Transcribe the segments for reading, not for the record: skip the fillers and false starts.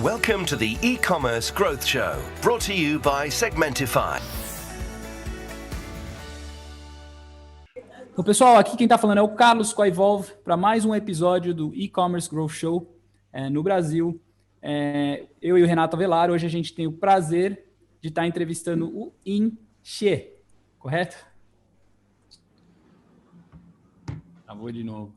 Welcome to the E-Commerce Growth Show, brought to you by Segmentify. Então, pessoal, aqui quem está falando é o Carlos com a Evolve para mais um episódio do E-Commerce Growth Show no Brasil. Eu e o Renato Avelar, hoje a gente tem o prazer de estar entrevistando o In She, correto? Vou de novo.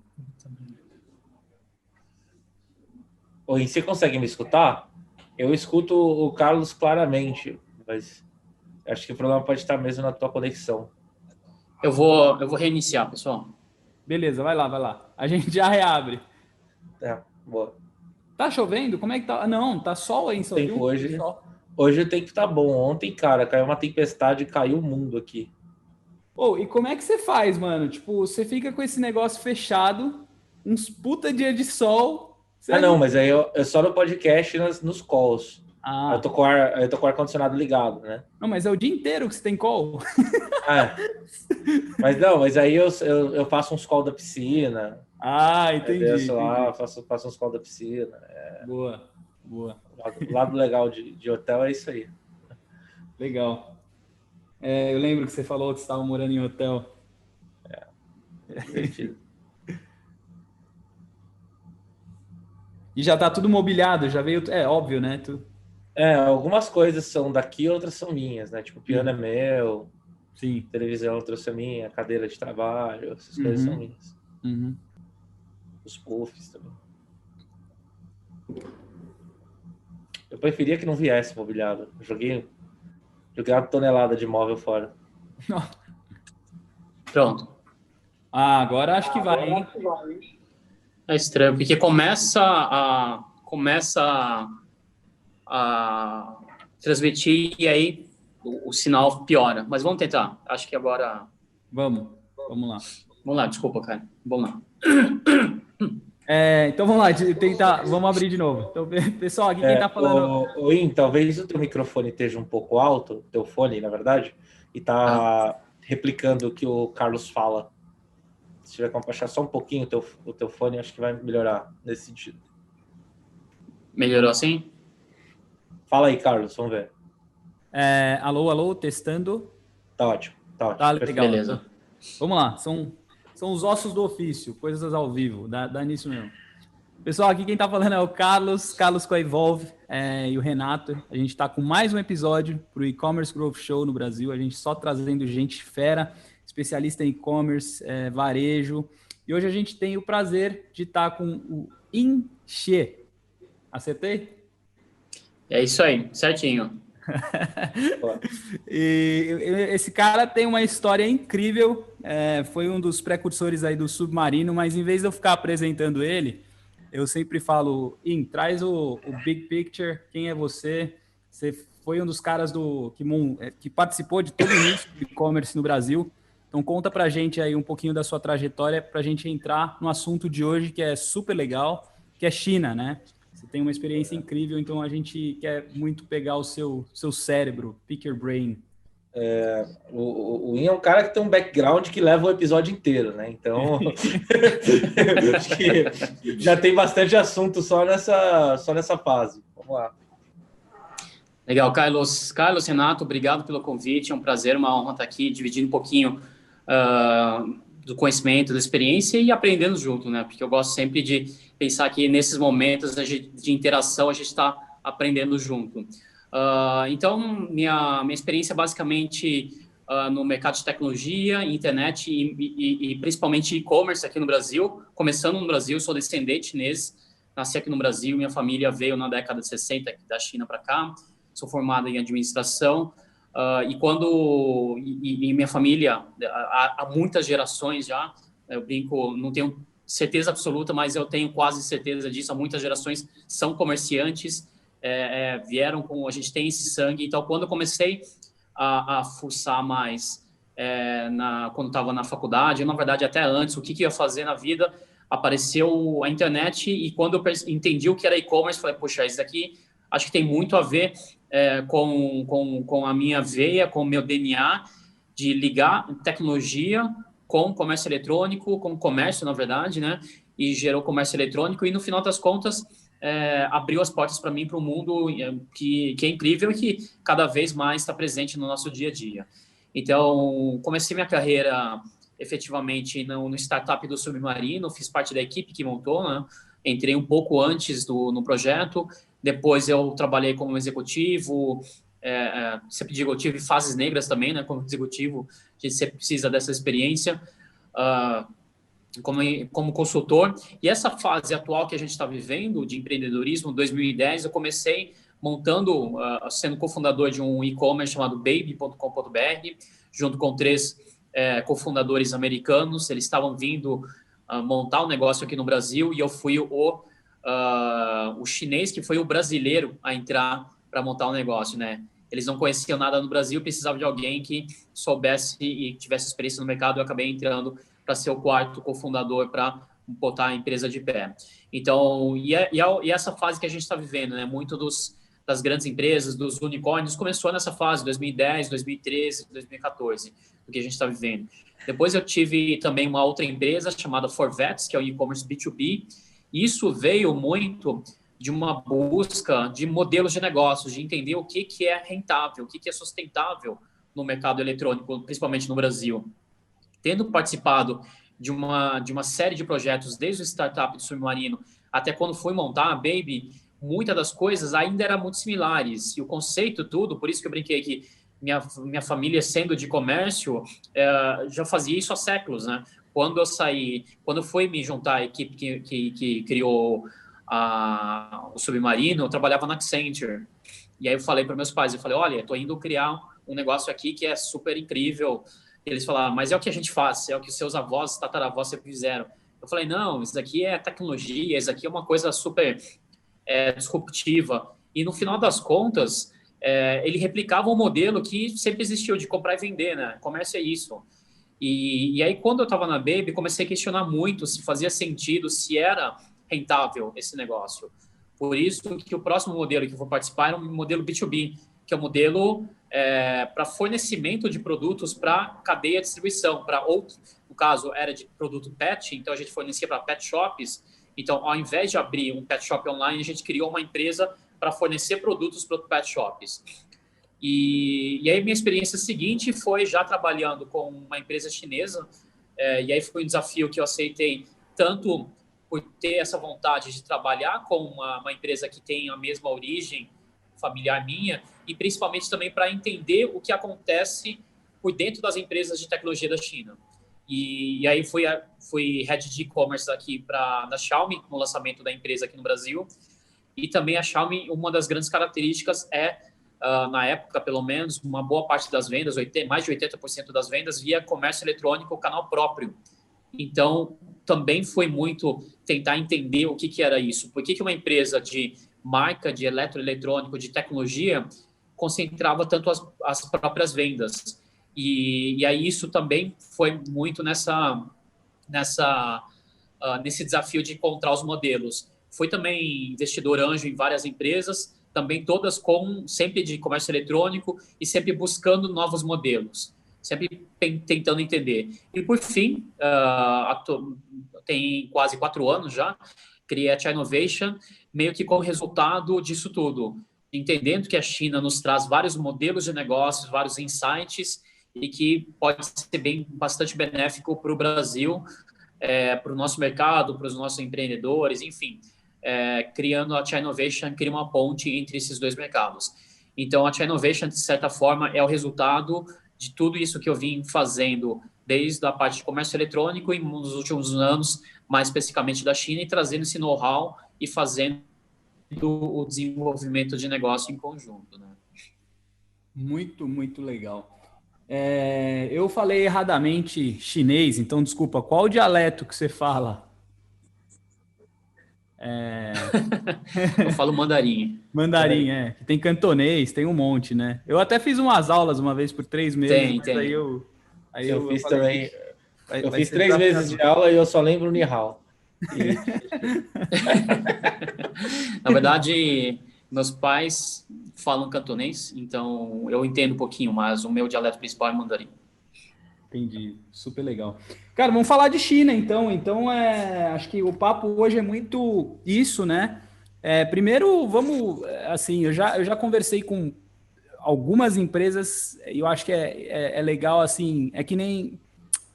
Oi, você consegue me escutar? Eu escuto o Carlos claramente, mas acho que o problema pode estar mesmo na tua conexão. Eu vou reiniciar, pessoal. Beleza, vai lá. A gente já reabre. Boa. Tá chovendo? Como é que tá? Não, tá sol aí em São Paulo. Hoje o tempo tá bom. Ontem, cara, caiu uma tempestade e caiu o mundo aqui. E como é que você faz, mano? Tipo, você fica com esse negócio fechado, uns puta dia de sol... Não, mas aí eu só no podcast nos calls. Ah. Eu tô com o ar-condicionado ligado, né? Não, mas é o dia inteiro que você tem call. Mas aí eu faço uns calls da piscina. Ah, entendi. Eu lá, faço uns calls da piscina. Boa. O lado legal de hotel é isso aí. Legal. Eu lembro que você falou que você estava morando em hotel. Divertido. E já tá tudo mobiliado, já veio... óbvio, né? Algumas coisas são daqui, outras são minhas, né? Tipo, o piano é meu, sim. Televisão eu trouxe a minha, cadeira de trabalho, essas coisas são minhas. Uhum. Os puffs também. Eu preferia que não viesse mobiliado. Eu joguei uma tonelada de móvel fora. Pronto. Agora acho que vai, hein? É estranho, porque começa a transmitir e aí o sinal piora. Mas vamos tentar. Acho que agora... Vamos lá. Vamos lá, desculpa, cara. Vamos lá. Então vamos lá, tentar. Vamos abrir de novo. Então, pessoal, aqui quem tá falando... Talvez o teu microfone esteja um pouco alto, o teu fone, na verdade, e tá replicando o que o Carlos fala. Se tiver como baixar só um pouquinho o teu fone, acho que vai melhorar nesse sentido. Melhorou assim? Fala aí, Carlos, vamos ver. Alô, testando. Tá ótimo. Tá legal. Beleza. Vamos lá, são os ossos do ofício, coisas ao vivo, dá nisso mesmo. Pessoal, aqui quem tá falando é o Carlos com a Evolve e o Renato. A gente tá com mais um episódio pro E-Commerce Growth Show no Brasil, a gente só trazendo gente fera, especialista em e-commerce, varejo. E hoje a gente tem o prazer de estar com o In She. Acertei? É isso aí, certinho. E esse cara tem uma história incrível, foi um dos precursores aí do Submarino, mas em vez de eu ficar apresentando ele, eu sempre falo, traz o big picture, quem é você? Você foi um dos caras que participou de todo o início do e-commerce no Brasil, então conta pra gente aí um pouquinho da sua trajetória, pra gente entrar no assunto de hoje, que é super legal, que é China, né? Você tem uma experiência incrível, então a gente quer muito pegar o seu cérebro, pick your brain. O Ian é um cara que tem um background que leva o episódio inteiro, né? Então, acho que já tem bastante assunto só nessa fase. Vamos lá. Legal, Carlos, Renato, obrigado pelo convite. É um prazer, uma honra estar aqui dividindo um pouquinho do conhecimento, da experiência e aprendendo junto, né? Porque eu gosto sempre de pensar que nesses momentos de interação a gente está aprendendo junto. Então, minha experiência basicamente no mercado de tecnologia, internet e principalmente e-commerce aqui no Brasil. Começando no Brasil, sou descendente chinês, nasci aqui no Brasil, minha família veio na década de 60 da China para cá. Sou formado em administração e minha família, há muitas gerações já, eu brinco, não tenho certeza absoluta, mas eu tenho quase certeza disso, há muitas gerações são comerciantes, vieram com, a gente tem esse sangue, então quando eu comecei a fuçar mais quando estava na faculdade, ou na verdade até antes, o que eu ia fazer na vida, apareceu a internet e quando eu entendi o que era e-commerce, falei, poxa, isso daqui acho que tem muito a ver com a minha veia, com o meu DNA, de ligar tecnologia com comércio eletrônico, com comércio, na verdade, né? E gerou comércio eletrônico. E, no final das contas, abriu as portas para mim para um mundo que é incrível e que cada vez mais está presente no nosso dia a dia. Então, comecei minha carreira efetivamente no startup do Submarino, fiz parte da equipe que montou, né? Entrei um pouco antes no projeto, depois eu trabalhei como executivo, sempre digo, eu tive fases negras também, né? Como executivo, a gente sempre precisa dessa experiência. Como consultor, e essa fase atual que a gente está vivendo de empreendedorismo, em 2010, eu comecei montando, sendo cofundador de um e-commerce chamado baby.com.br, junto com 3 cofundadores americanos. Eles estavam vindo montar um negócio aqui no Brasil, e eu fui o chinês que foi o brasileiro a entrar para montar um negócio, né? Eles não conheciam nada no Brasil, precisavam de alguém que soubesse e tivesse experiência no mercado. Eu acabei entrando para ser o 4º cofundador para botar a empresa de pé. Então, e essa fase que a gente está vivendo, né? Muito das grandes empresas, dos unicórnios, começou nessa fase, 2010, 2013, 2014, do que a gente está vivendo. Depois eu tive também uma outra empresa chamada Forvets, que é o e-commerce B2B. Isso veio muito de uma busca de modelos de negócios, de entender o que é rentável, o que é sustentável no mercado eletrônico, principalmente no Brasil. Tendo participado de uma série de projetos, desde o startup do Submarino até quando fui montar a Baby, muitas das coisas ainda eram muito similares. E o conceito tudo, por isso que eu brinquei que minha família, sendo de comércio, já fazia isso há séculos, né? Quando eu fui me juntar à equipe que criou o Submarino, eu trabalhava na Accenture. E aí eu falei para meus pais, olha, estou indo criar um negócio aqui que é super incrível. Eles falaram, mas é o que a gente faz, é o que seus avós, tataravós sempre fizeram. Eu falei, não, isso aqui é tecnologia, isso aqui é uma coisa super disruptiva. E no final das contas, ele replicava um modelo que sempre existiu, de comprar e vender, né? Comércio é isso. E aí, quando eu estava na Baby, comecei a questionar muito se fazia sentido, se era rentável esse negócio. Por isso que o próximo modelo que eu vou participar é um modelo B2B, que é um modelo para fornecimento de produtos para cadeia de distribuição, no caso, era de produto pet, então a gente fornecia para pet shops. Então, ao invés de abrir um pet shop online, a gente criou uma empresa para fornecer produtos para pet shops. E aí, minha experiência seguinte foi já trabalhando com uma empresa chinesa, e aí foi um desafio que eu aceitei, tanto por ter essa vontade de trabalhar com uma empresa que tem a mesma origem familiar minha, e principalmente também para entender o que acontece por dentro das empresas de tecnologia da China. E aí fui head de e-commerce aqui na Xiaomi, no lançamento da empresa aqui no Brasil. E também a Xiaomi, uma das grandes características na época, pelo menos, uma boa parte das vendas, mais de 80% das vendas, via comércio eletrônico, canal próprio. Então, também foi muito tentar entender o que era isso. Por que uma empresa de marca, de eletroeletrônico, de tecnologia, concentrava tanto as próprias vendas? E aí isso também foi muito nesse desafio de encontrar os modelos. Fui também investidor anjo em várias empresas, também todas sempre de comércio eletrônico e sempre buscando novos modelos, sempre tentando entender. E, por fim, tem quase 4 anos já, criei a Chinovation, meio que como resultado disso tudo, entendendo que a China nos traz vários modelos de negócios, vários insights, e que pode ser bastante benéfico para o Brasil, para o nosso mercado, para os nossos empreendedores, enfim. Criando a Chinovation, cria uma ponte entre esses 2 mercados. Então, a Chinovation, de certa forma, é o resultado de tudo isso que eu vim fazendo desde a parte de comércio eletrônico e nos últimos anos, mais especificamente da China, e trazendo esse know-how e fazendo o desenvolvimento de negócio em conjunto, né? Muito, muito legal. Eu falei erradamente chinês, então desculpa, qual o dialeto que você fala? Eu falo mandarim. Mandarim, que tem cantonês, tem um monte, né? Eu até fiz umas aulas uma vez por 3 meses, tem. Aí eu fiz também. Eu fiz 3 desafiador. meses de aula e eu só lembro Ni Hao. Na verdade, meus pais falam cantonês, então eu entendo um pouquinho, mas o meu dialeto principal é mandarim. Entendi, super legal. Cara, vamos falar de China, então. Então, acho que o papo hoje é muito isso, né? Primeiro, vamos, assim, eu já conversei com algumas empresas, e eu acho que é legal, assim, é que nem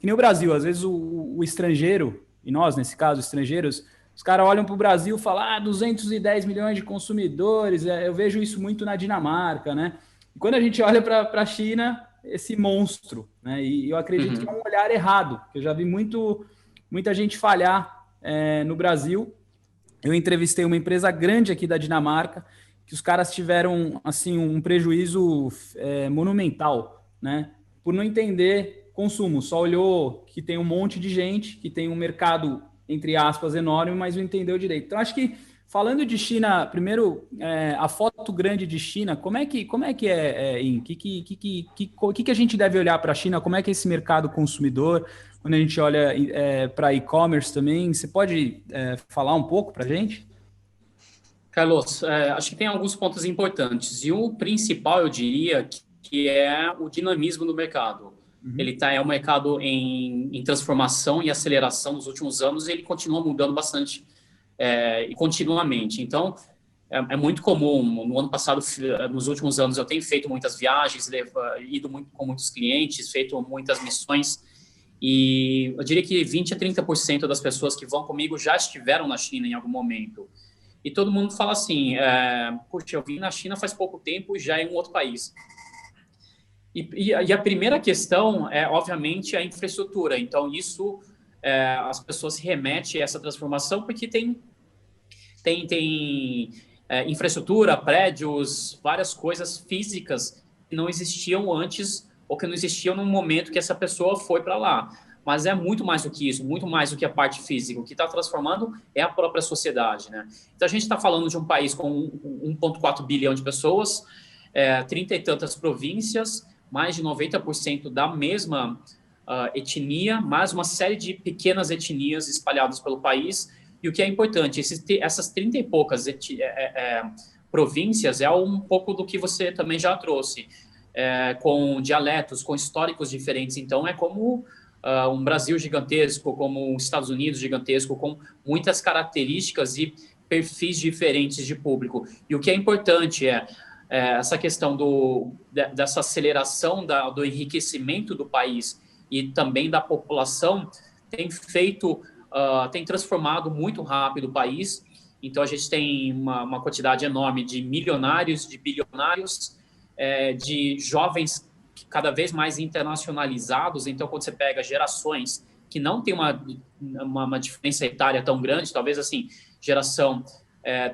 o Brasil, às vezes o estrangeiro, e nós, nesse caso, estrangeiros, os caras olham para o Brasil e falam, 210 milhões de consumidores, eu vejo isso muito na Dinamarca, né? E quando a gente olha para a China, esse monstro, né? E eu acredito que é um olhar errado, que eu já vi muita gente falhar no Brasil. Eu entrevistei uma empresa grande aqui da Dinamarca, que os caras tiveram assim um prejuízo monumental, né? Por não entender consumo, só olhou que tem um monte de gente, que tem um mercado, entre aspas, enorme, mas não entendeu direito. Então, acho que falando de China, primeiro, a foto grande de China, como é que é, Im? O que a gente deve olhar para a China? Como é que é esse mercado consumidor? Quando a gente olha para e-commerce também, você pode falar um pouco para a gente? Carlos, acho que tem alguns pontos importantes. E o principal, eu diria, que é o dinamismo do mercado. Ele é um mercado em transformação e aceleração nos últimos anos, e ele continua mudando bastante e continuamente. Então, é muito comum. No ano passado, nos últimos anos, eu tenho feito muitas viagens, ido muito com muitos clientes, feito muitas missões, e eu diria que 20% a 30% das pessoas que vão comigo já estiveram na China em algum momento. E todo mundo fala assim, puxa, eu vim na China faz pouco tempo e já é um outro país. E a primeira questão é, obviamente, a infraestrutura. Então, isso, as pessoas se remetem a essa transformação porque tem infraestrutura, prédios, várias coisas físicas que não existiam antes ou que não existiam no momento que essa pessoa foi para lá. Mas é muito mais do que isso, muito mais do que a parte física. O que está transformando é a própria sociedade, né? Então, a gente está falando de um país com 1,4 bilhão de pessoas, 30 e tantas províncias, mais de 90% da mesma etnia, mais uma série de pequenas etnias espalhadas pelo país. E o que é importante, essas 30 e poucas províncias é um pouco do que você também já trouxe, com dialetos, com históricos diferentes. Então, é como um Brasil gigantesco, como os Estados Unidos gigantesco, com muitas características e perfis diferentes de público. E o que é importante essa questão dessa aceleração do enriquecimento do país e também da população tem transformado muito rápido o país. Então, a gente tem uma quantidade enorme de milionários, de bilionários, de jovens cada vez mais internacionalizados. Então, quando você pega gerações que não tem uma diferença etária tão grande, talvez assim, geração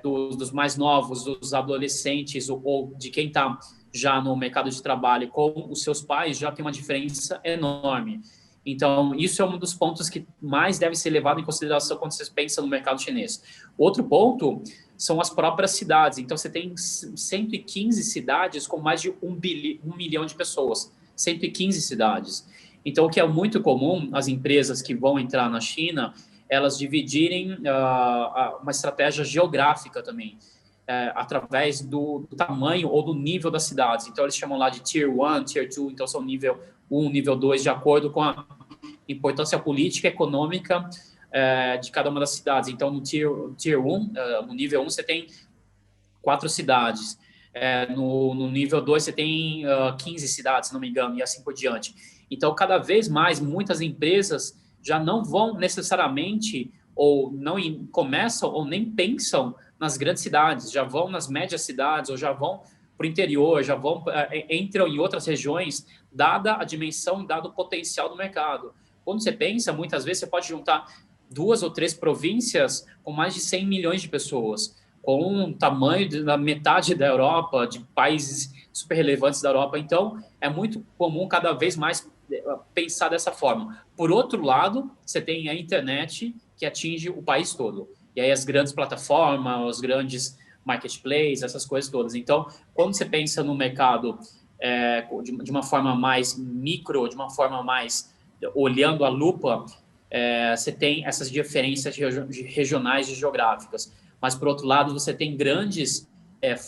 dos mais novos, dos adolescentes ou de quem está já no mercado de trabalho com os seus pais, já tem uma diferença enorme. Então, isso é um dos pontos que mais deve ser levado em consideração quando você pensa no mercado chinês. Outro ponto são as próprias cidades. Então, você tem 115 cidades com mais de 1 milhão de pessoas. 115 cidades. Então, o que é muito comum, as empresas que vão entrar na China, elas dividirem uma estratégia geográfica também, através do tamanho ou do nível das cidades. Então, eles chamam lá de Tier 1, Tier 2, então são nível 1, nível 2, de acordo com a importância política e econômica de cada uma das cidades. Então, no Tier 1, no nível 1, você tem 4 cidades. No nível 2, você tem 15 cidades, se não me engano, e assim por diante. Então, cada vez mais, muitas empresas já não vão necessariamente, ou não começam, ou nem pensam nas grandes cidades, já vão nas médias cidades, ou já vão para o interior, já entram em outras regiões, dada a dimensão, dado o potencial do mercado. Quando você pensa, muitas vezes você pode juntar 2 ou 3 províncias com mais de 100 milhões de pessoas, com um tamanho da metade da Europa, de países super relevantes da Europa. Então, é muito comum cada vez mais pensar dessa forma. Por outro lado, você tem a internet que atinge o país todo. E aí as grandes plataformas, os grandes marketplaces, essas coisas todas. Então, quando você pensa no mercado de uma forma mais micro, de uma forma mais olhando a lupa, você tem essas diferenças regionais e geográficas. Mas, por outro lado, você tem grandes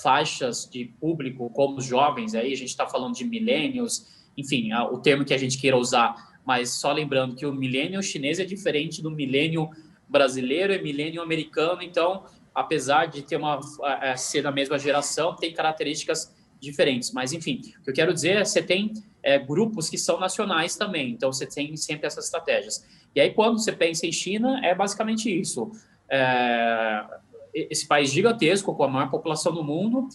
faixas de público, como os jovens, aí a gente está falando de millennials, enfim, o termo que a gente queira usar, mas só lembrando que o millennial chinês é diferente do millennial brasileiro e millennial americano, então apesar de ter ser da mesma geração, tem características diferentes. Mas, enfim, o que eu quero dizer é que você tem grupos que são nacionais também, então você tem sempre essas estratégias. E aí, quando você pensa em China, é basicamente isso. Esse país gigantesco, com a maior população do mundo,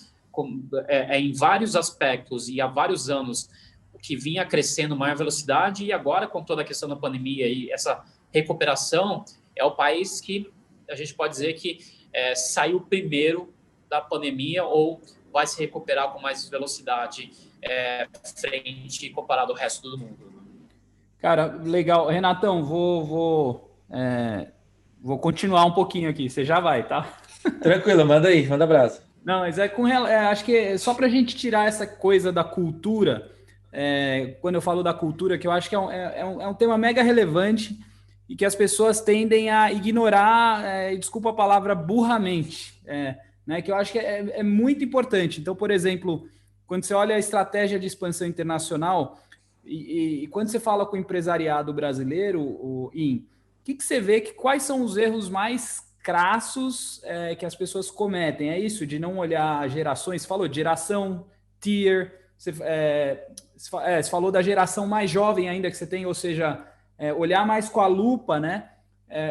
em vários aspectos e há vários anos, que vinha crescendo maior velocidade, e agora, com toda a questão da pandemia e essa recuperação, é o país que a gente pode dizer que saiu primeiro da pandemia ou vai se recuperar com mais velocidade frente comparado ao resto do mundo. Cara, legal. Renatão, vou continuar um pouquinho aqui. Você já vai, tá? Tranquilo, manda aí, manda abraço. Não, mas acho que só para a gente tirar essa coisa da cultura, quando eu falo da cultura, que eu acho que é um tema mega relevante e que as pessoas tendem a ignorar, desculpa a palavra, burramente, né? Que eu acho que é muito importante. Então, por exemplo, quando você olha a estratégia de expansão internacional e quando você fala com o empresariado brasileiro, o que você vê quais são os erros mais crassos que as pessoas cometem? É isso, de não olhar gerações? Você falou de geração, tier, você falou da geração mais jovem ainda que você tem, ou seja, olhar mais com a lupa, né?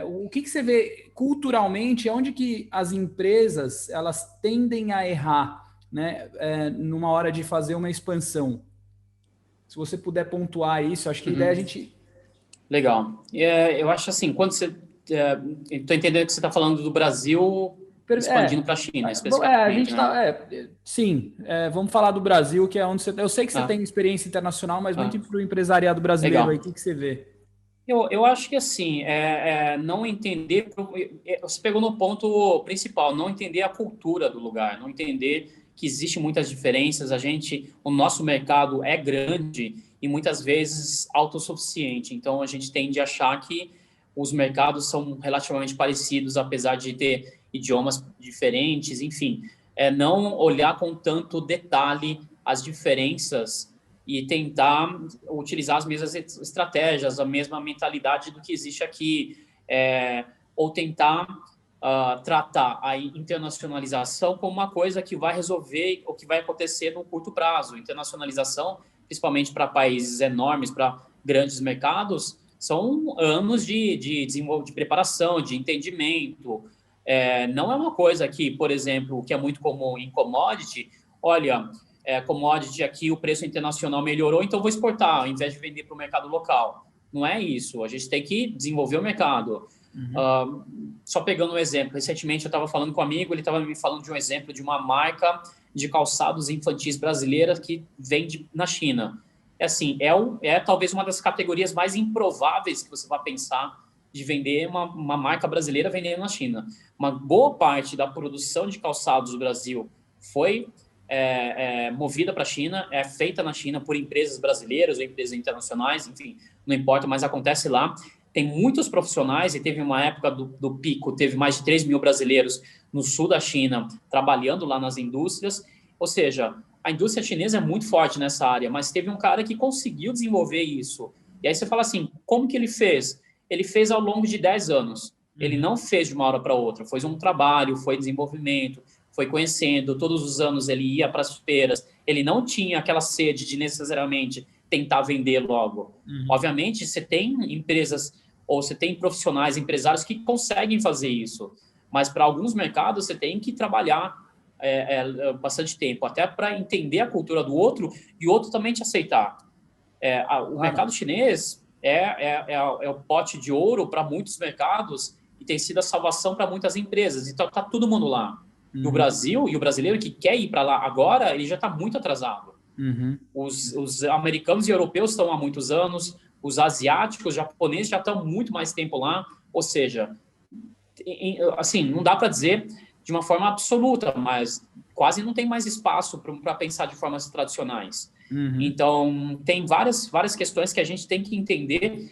O que você vê culturalmente, onde que as empresas elas tendem a errar, né? Numa hora de fazer uma expansão? Se você puder pontuar isso, acho que a ideia é a gente... Legal. Eu acho assim, quando você... Estou entendendo que você está falando do Brasil expandindo para a China, especificamente. A gente sim, vamos falar do Brasil, que é onde você... Eu sei que você tem experiência internacional, mas muito para o empresariado brasileiro. Legal. Aí, o que você vê? Eu acho que assim, não entender... Você pegou no ponto principal, não entender a cultura do lugar, não entender que existem muitas diferenças. O nosso mercado é grande e muitas vezes autossuficiente, então a gente tende a achar que os mercados são relativamente parecidos, apesar de ter idiomas diferentes, enfim. Não olhar com tanto detalhe as diferenças e tentar utilizar as mesmas estratégias, a mesma mentalidade do que existe aqui, ou tentar tratar a internacionalização como uma coisa que vai resolver o que vai acontecer no curto prazo. Internacionalização, principalmente para países enormes, para grandes mercados, são anos de preparação, de entendimento. Não é uma coisa que, por exemplo, que é muito comum em commodity, olha, commodity aqui, o preço internacional melhorou, então vou exportar, ao invés de vender para o mercado local. Não é isso, a gente tem que desenvolver o mercado. Só pegando um exemplo, recentemente eu estava falando com um amigo, ele estava me falando de um exemplo de uma marca de calçados infantis brasileira que vende na China. Assim, talvez uma das categorias mais improváveis que você vai pensar de vender uma marca brasileira vendendo na China. Uma boa parte da produção de calçados do Brasil foi movida para a China, é feita na China por empresas brasileiras ou empresas internacionais, enfim, não importa, mas acontece lá. Tem muitos profissionais, e teve uma época do pico, teve mais de 3 mil brasileiros no sul da China trabalhando lá nas indústrias. Ou seja, a indústria chinesa é muito forte nessa área, mas teve um cara que conseguiu desenvolver isso. E aí você fala assim, como que ele fez? Ele fez ao longo de 10 anos. Ele não fez de uma hora para outra. Foi um trabalho, foi desenvolvimento, foi conhecendo. Todos os anos ele ia para as feiras. Ele não tinha aquela sede de necessariamente tentar vender logo. Obviamente, você tem empresas ou você tem profissionais, empresários que conseguem fazer isso. Mas para alguns mercados você tem que trabalhar bastante tempo, até para entender a cultura do outro e o outro também te aceitar. O mercado chinês é o pote de ouro para muitos mercados e tem sido a salvação para muitas empresas. Então, está todo mundo lá. E o Brasil, e o brasileiro que quer ir para lá agora, ele já está muito atrasado. Os americanos e europeus estão há muitos anos, os asiáticos, japoneses já estão muito mais tempo lá. Ou seja, assim, não dá para dizer de uma forma absoluta, mas quase não tem mais espaço para pensar de formas tradicionais. Então, tem várias questões que a gente tem que entender.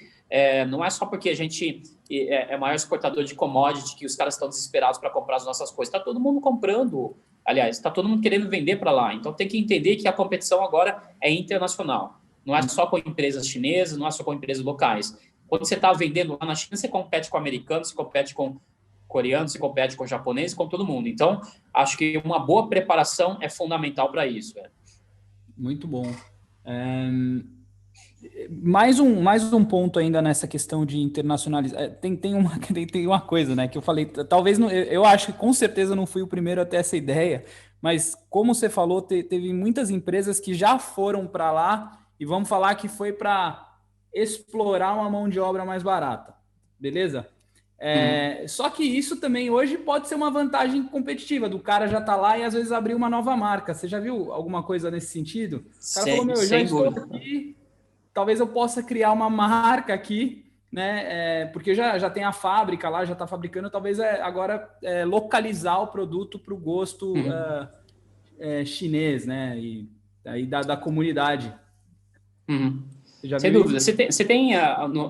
Não é só porque a gente é maior exportador de commodity que os caras estão desesperados para comprar as nossas coisas. Está todo mundo comprando. Aliás, está todo mundo querendo vender para lá. Então, tem que entender que a competição agora é internacional. Não é só com empresas chinesas, não é só com empresas locais. Quando você está vendendo lá na China, você compete com americanos, você compete com coreano, você compete com o japonês, com todo mundo. Então, acho que uma boa preparação é fundamental para isso. Velho. Muito bom. Mais um ponto ainda nessa questão de internacionalizar. Tem uma coisa, né, que eu falei, talvez, eu acho que com certeza não fui o primeiro a ter essa ideia, mas como você falou, teve muitas empresas que já foram para lá e vamos falar que foi para explorar uma mão de obra mais barata, beleza? Só que isso também hoje pode ser uma vantagem competitiva, do cara já tá lá e às vezes abrir uma nova marca. Você já viu alguma coisa nesse sentido? O cara falou, eu já estou aqui, talvez eu possa criar uma marca aqui, né? Porque já tem a fábrica lá, já está fabricando, talvez agora localizar o produto para o gosto chinês, né? E aí da comunidade. Sem dúvida. Você tem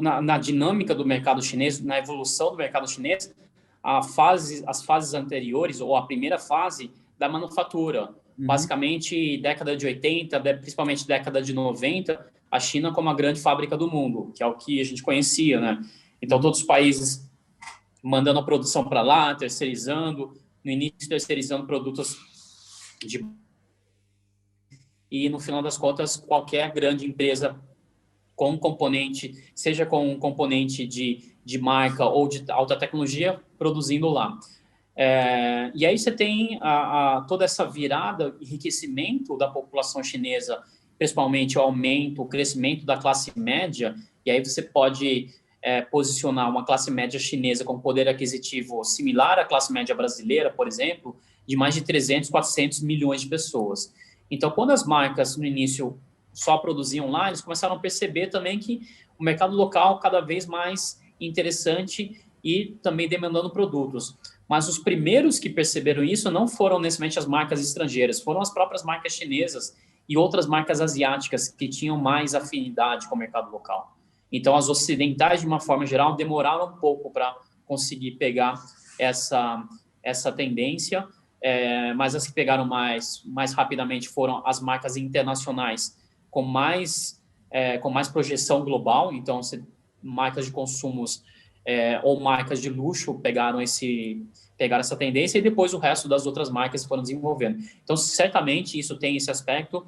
na dinâmica do mercado chinês, na evolução do mercado chinês, as fases anteriores, ou a primeira fase da manufatura. Basicamente, década de 80, principalmente década de 90, a China como a grande fábrica do mundo, que é o que a gente conhecia, né? Então, todos os países mandando a produção para lá, terceirizando, no início terceirizando produtos e, no final das contas, qualquer grande empresa com um componente, seja com um componente de marca ou de alta tecnologia, produzindo lá. E aí você tem toda essa virada, enriquecimento da população chinesa, principalmente o aumento, o crescimento da classe média, e aí você pode posicionar uma classe média chinesa com poder aquisitivo similar à classe média brasileira, por exemplo, de mais de 300, 400 milhões de pessoas. Então, quando as marcas, no início, só produziam lá, eles começaram a perceber também que o mercado local cada vez mais interessante e também demandando produtos. Mas os primeiros que perceberam isso não foram necessariamente as marcas estrangeiras, foram as próprias marcas chinesas e outras marcas asiáticas que tinham mais afinidade com o mercado local. Então, as ocidentais, de uma forma geral, demoraram um pouco para conseguir pegar essa tendência, mas as que pegaram mais rapidamente foram as marcas internacionais, com mais projeção global. Então, marcas de consumos ou marcas de luxo pegaram essa tendência, e depois o resto das outras marcas foram desenvolvendo. Então, certamente, isso tem esse aspecto.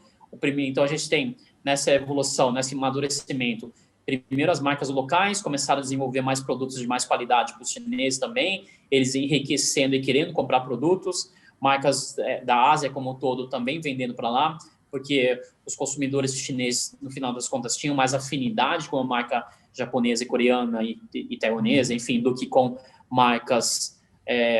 Então, a gente tem, nessa evolução, nesse amadurecimento, primeiro as marcas locais começaram a desenvolver mais produtos de mais qualidade para os chineses também, eles enriquecendo e querendo comprar produtos, marcas da Ásia como um todo também vendendo para lá, porque os consumidores chineses, no final das contas, tinham mais afinidade com a marca japonesa e coreana e taiwanesa, enfim, do que com marcas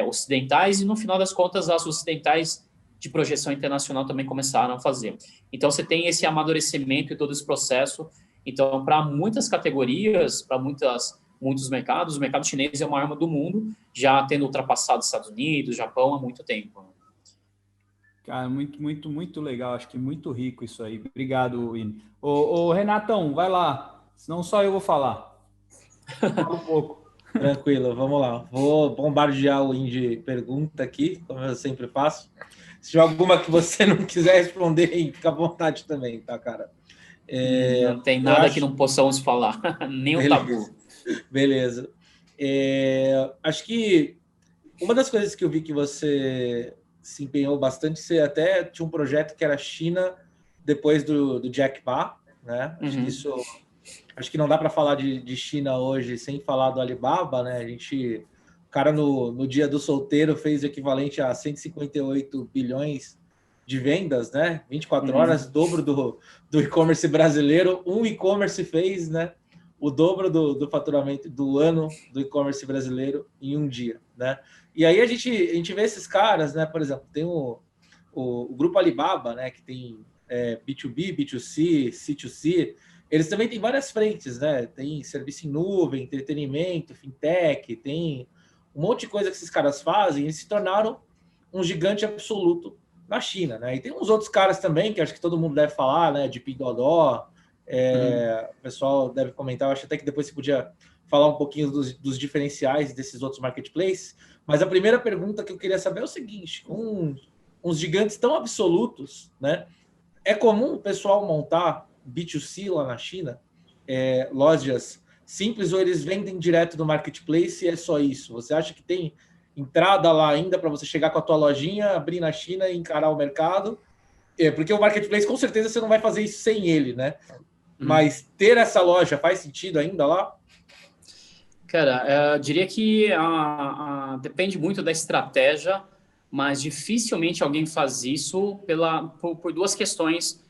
ocidentais, e no final das contas as ocidentais de projeção internacional também começaram a fazer. Então você tem esse amadurecimento e todo esse processo. Então, para muitas categorias, para muitos mercados, o mercado chinês é uma arma do mundo, já tendo ultrapassado os Estados Unidos, Japão há muito tempo. Cara, muito, muito, muito legal. Acho que muito rico isso aí. Obrigado, Win. Ô, Renatão, vai lá. Senão só eu vou falar. Fala um pouco. Tranquilo, vamos lá. Vou bombardear o Win de pergunta aqui, como eu sempre faço. Se tiver alguma que você não quiser responder, fica à vontade também, tá, cara? Não tem nada que não possamos falar, nem o tabu. Beleza. Acho que uma das coisas que eu vi que você se empenhou bastante, você até tinha um projeto que era China depois do Jack Ma, né? Acho que não dá para falar de China hoje sem falar do Alibaba, né? O cara no dia do solteiro fez o equivalente a 158 bilhões de vendas, né? 24 horas, dobro do e-commerce brasileiro. Um e-commerce fez, né, o dobro do faturamento do ano do e-commerce brasileiro em um dia, né? E aí a gente vê esses caras, né? Por exemplo, tem o grupo Alibaba, né? Que tem B2B, B2C, C2C. Eles também têm várias frentes, né? Tem serviço em nuvem, entretenimento, fintech, tem um monte de coisa que esses caras fazem, e eles se tornaram um gigante absoluto na China, né? E tem uns outros caras também, que acho que todo mundo deve falar, né? De Pinduoduo, o pessoal deve comentar, eu acho até que depois você podia falar um pouquinho dos diferenciais desses outros marketplaces, mas a primeira pergunta que eu queria saber é o seguinte, uns gigantes tão absolutos, né? É comum o pessoal montar B2C lá na China, lojas simples, ou eles vendem direto do marketplace e é só isso? Você acha que tem entrada lá ainda para você chegar com a tua lojinha, abrir na China e encarar o mercado. Porque o marketplace, com certeza, você não vai fazer isso sem ele, né? Mas ter essa loja faz sentido ainda lá? Cara, eu diria que depende muito da estratégia, mas dificilmente alguém faz isso por duas questões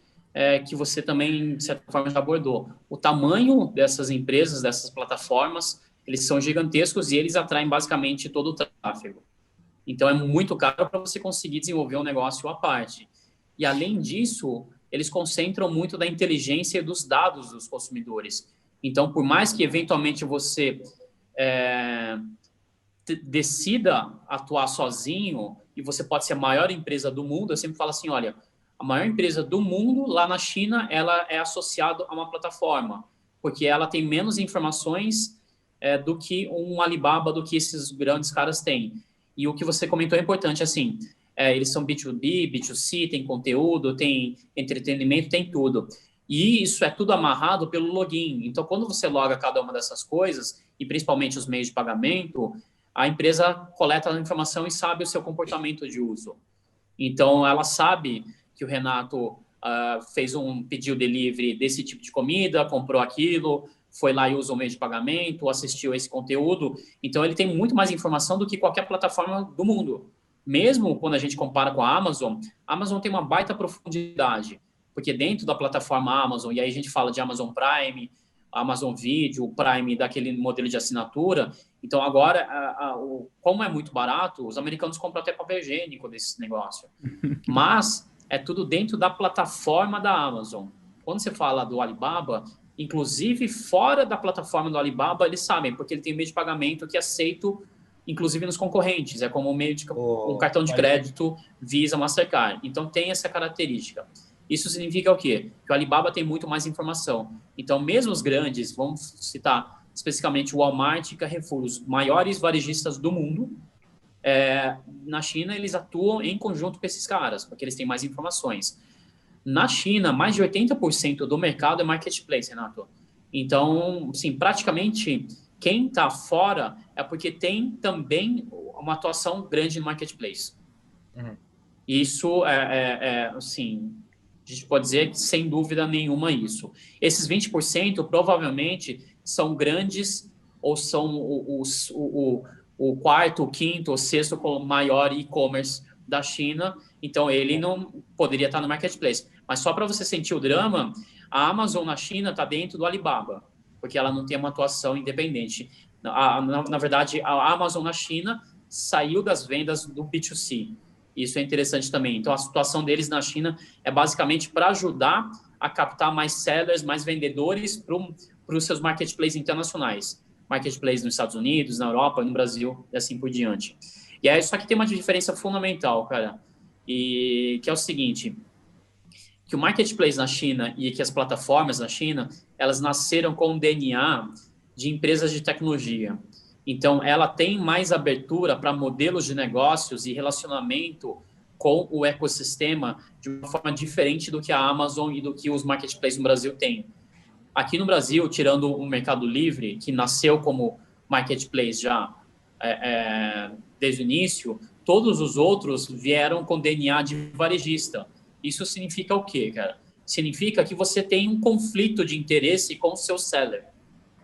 que você também, de certa forma, já abordou. O tamanho dessas empresas, dessas plataformas, eles são gigantescos e eles atraem basicamente todo o tráfego. Então, é muito caro para você conseguir desenvolver um negócio à parte. E, além disso, eles concentram muito da inteligência e dos dados dos consumidores. Então, por mais que, eventualmente, você decida atuar sozinho e você pode ser a maior empresa do mundo, eu sempre falo assim, olha, a maior empresa do mundo, lá na China, ela é associada a uma plataforma, porque ela tem menos informações do que um Alibaba, do que esses grandes caras têm. E o que você comentou é importante, assim, eles são B2B, B2C, tem conteúdo, tem entretenimento, tem tudo. E isso é tudo amarrado pelo login. Então, quando você loga cada uma dessas coisas, e principalmente os meios de pagamento, a empresa coleta a informação e sabe o seu comportamento de uso. Então, ela sabe que o Renato pediu delivery desse tipo de comida, comprou aquilo, foi lá e usou o meio de pagamento, assistiu esse conteúdo. Então, ele tem muito mais informação do que qualquer plataforma do mundo. Mesmo quando a gente compara com a Amazon tem uma baita profundidade, porque dentro da plataforma Amazon, e aí a gente fala de Amazon Prime, Amazon Video, o Prime daquele modelo de assinatura. Então, agora, como é muito barato, os americanos compram até papel higiênico desse negócio. Mas é tudo dentro da plataforma da Amazon. Quando você fala do Alibaba, inclusive fora da plataforma do Alibaba, eles sabem, porque ele tem meio de pagamento que é aceito, inclusive nos concorrentes. É como um cartão de crédito Visa, Mastercard. Então, tem essa característica. Isso significa o quê? Que o Alibaba tem muito mais informação. Então, mesmo os grandes, vamos citar especificamente o Walmart e Carrefour, os maiores varejistas do mundo, na China, eles atuam em conjunto com esses caras, porque eles têm mais informações. Na China, mais de 80% do mercado é marketplace, Renato. Então, sim, praticamente, quem está fora é porque tem também uma atuação grande no marketplace. Isso assim, a gente pode dizer que, sem dúvida nenhuma, isso. Esses 20% provavelmente são grandes ou são o quarto, o quinto, o sexto maior e-commerce da China. Então, ele não poderia estar no marketplace. Mas só para você sentir o drama, a Amazon na China está dentro do Alibaba, porque ela não tem uma atuação independente. Na verdade, a Amazon na China saiu das vendas do B2C. Isso é interessante também. Então, a situação deles na China é basicamente para ajudar a captar mais sellers, mais vendedores para os seus marketplaces internacionais. Marketplace nos Estados Unidos, na Europa, no Brasil, e assim por diante. E aí, só que tem uma diferença fundamental, cara, que é o seguinte, que o marketplace na China e que as plataformas na China, elas nasceram com o DNA de empresas de tecnologia. Então, ela tem mais abertura para modelos de negócios e relacionamento com o ecossistema de uma forma diferente do que a Amazon e do que os marketplaces no Brasil têm. Aqui no Brasil, tirando o Mercado Livre, que nasceu como marketplace já desde o início, todos os outros vieram com DNA de varejista. Isso significa o quê, cara? Significa que você tem um conflito de interesse com o seu seller,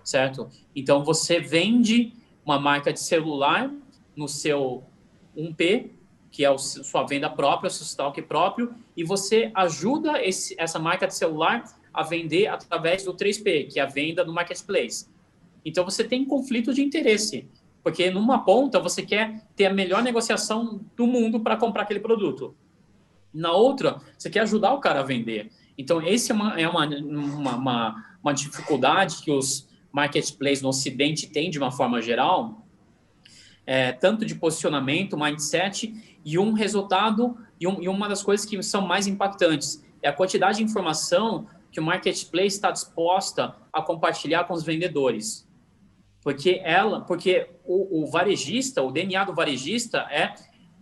certo? Então, você vende uma marca de celular no seu 1P, que é a sua venda própria, o seu estoque próprio, e você ajuda essa marca de celular a vender através do 3P, que é a venda no marketplace. Então, você tem conflito de interesse, porque numa ponta você quer ter a melhor negociação do mundo para comprar aquele produto. Na outra, você quer ajudar o cara a vender. Então, essa é uma dificuldade que os marketplaces no Ocidente têm de uma forma geral, tanto de posicionamento, mindset, e um resultado, e uma das coisas que são mais impactantes, é a quantidade de informação que o marketplace está disposta a compartilhar com os vendedores. Porque o varejista, o DNA do varejista é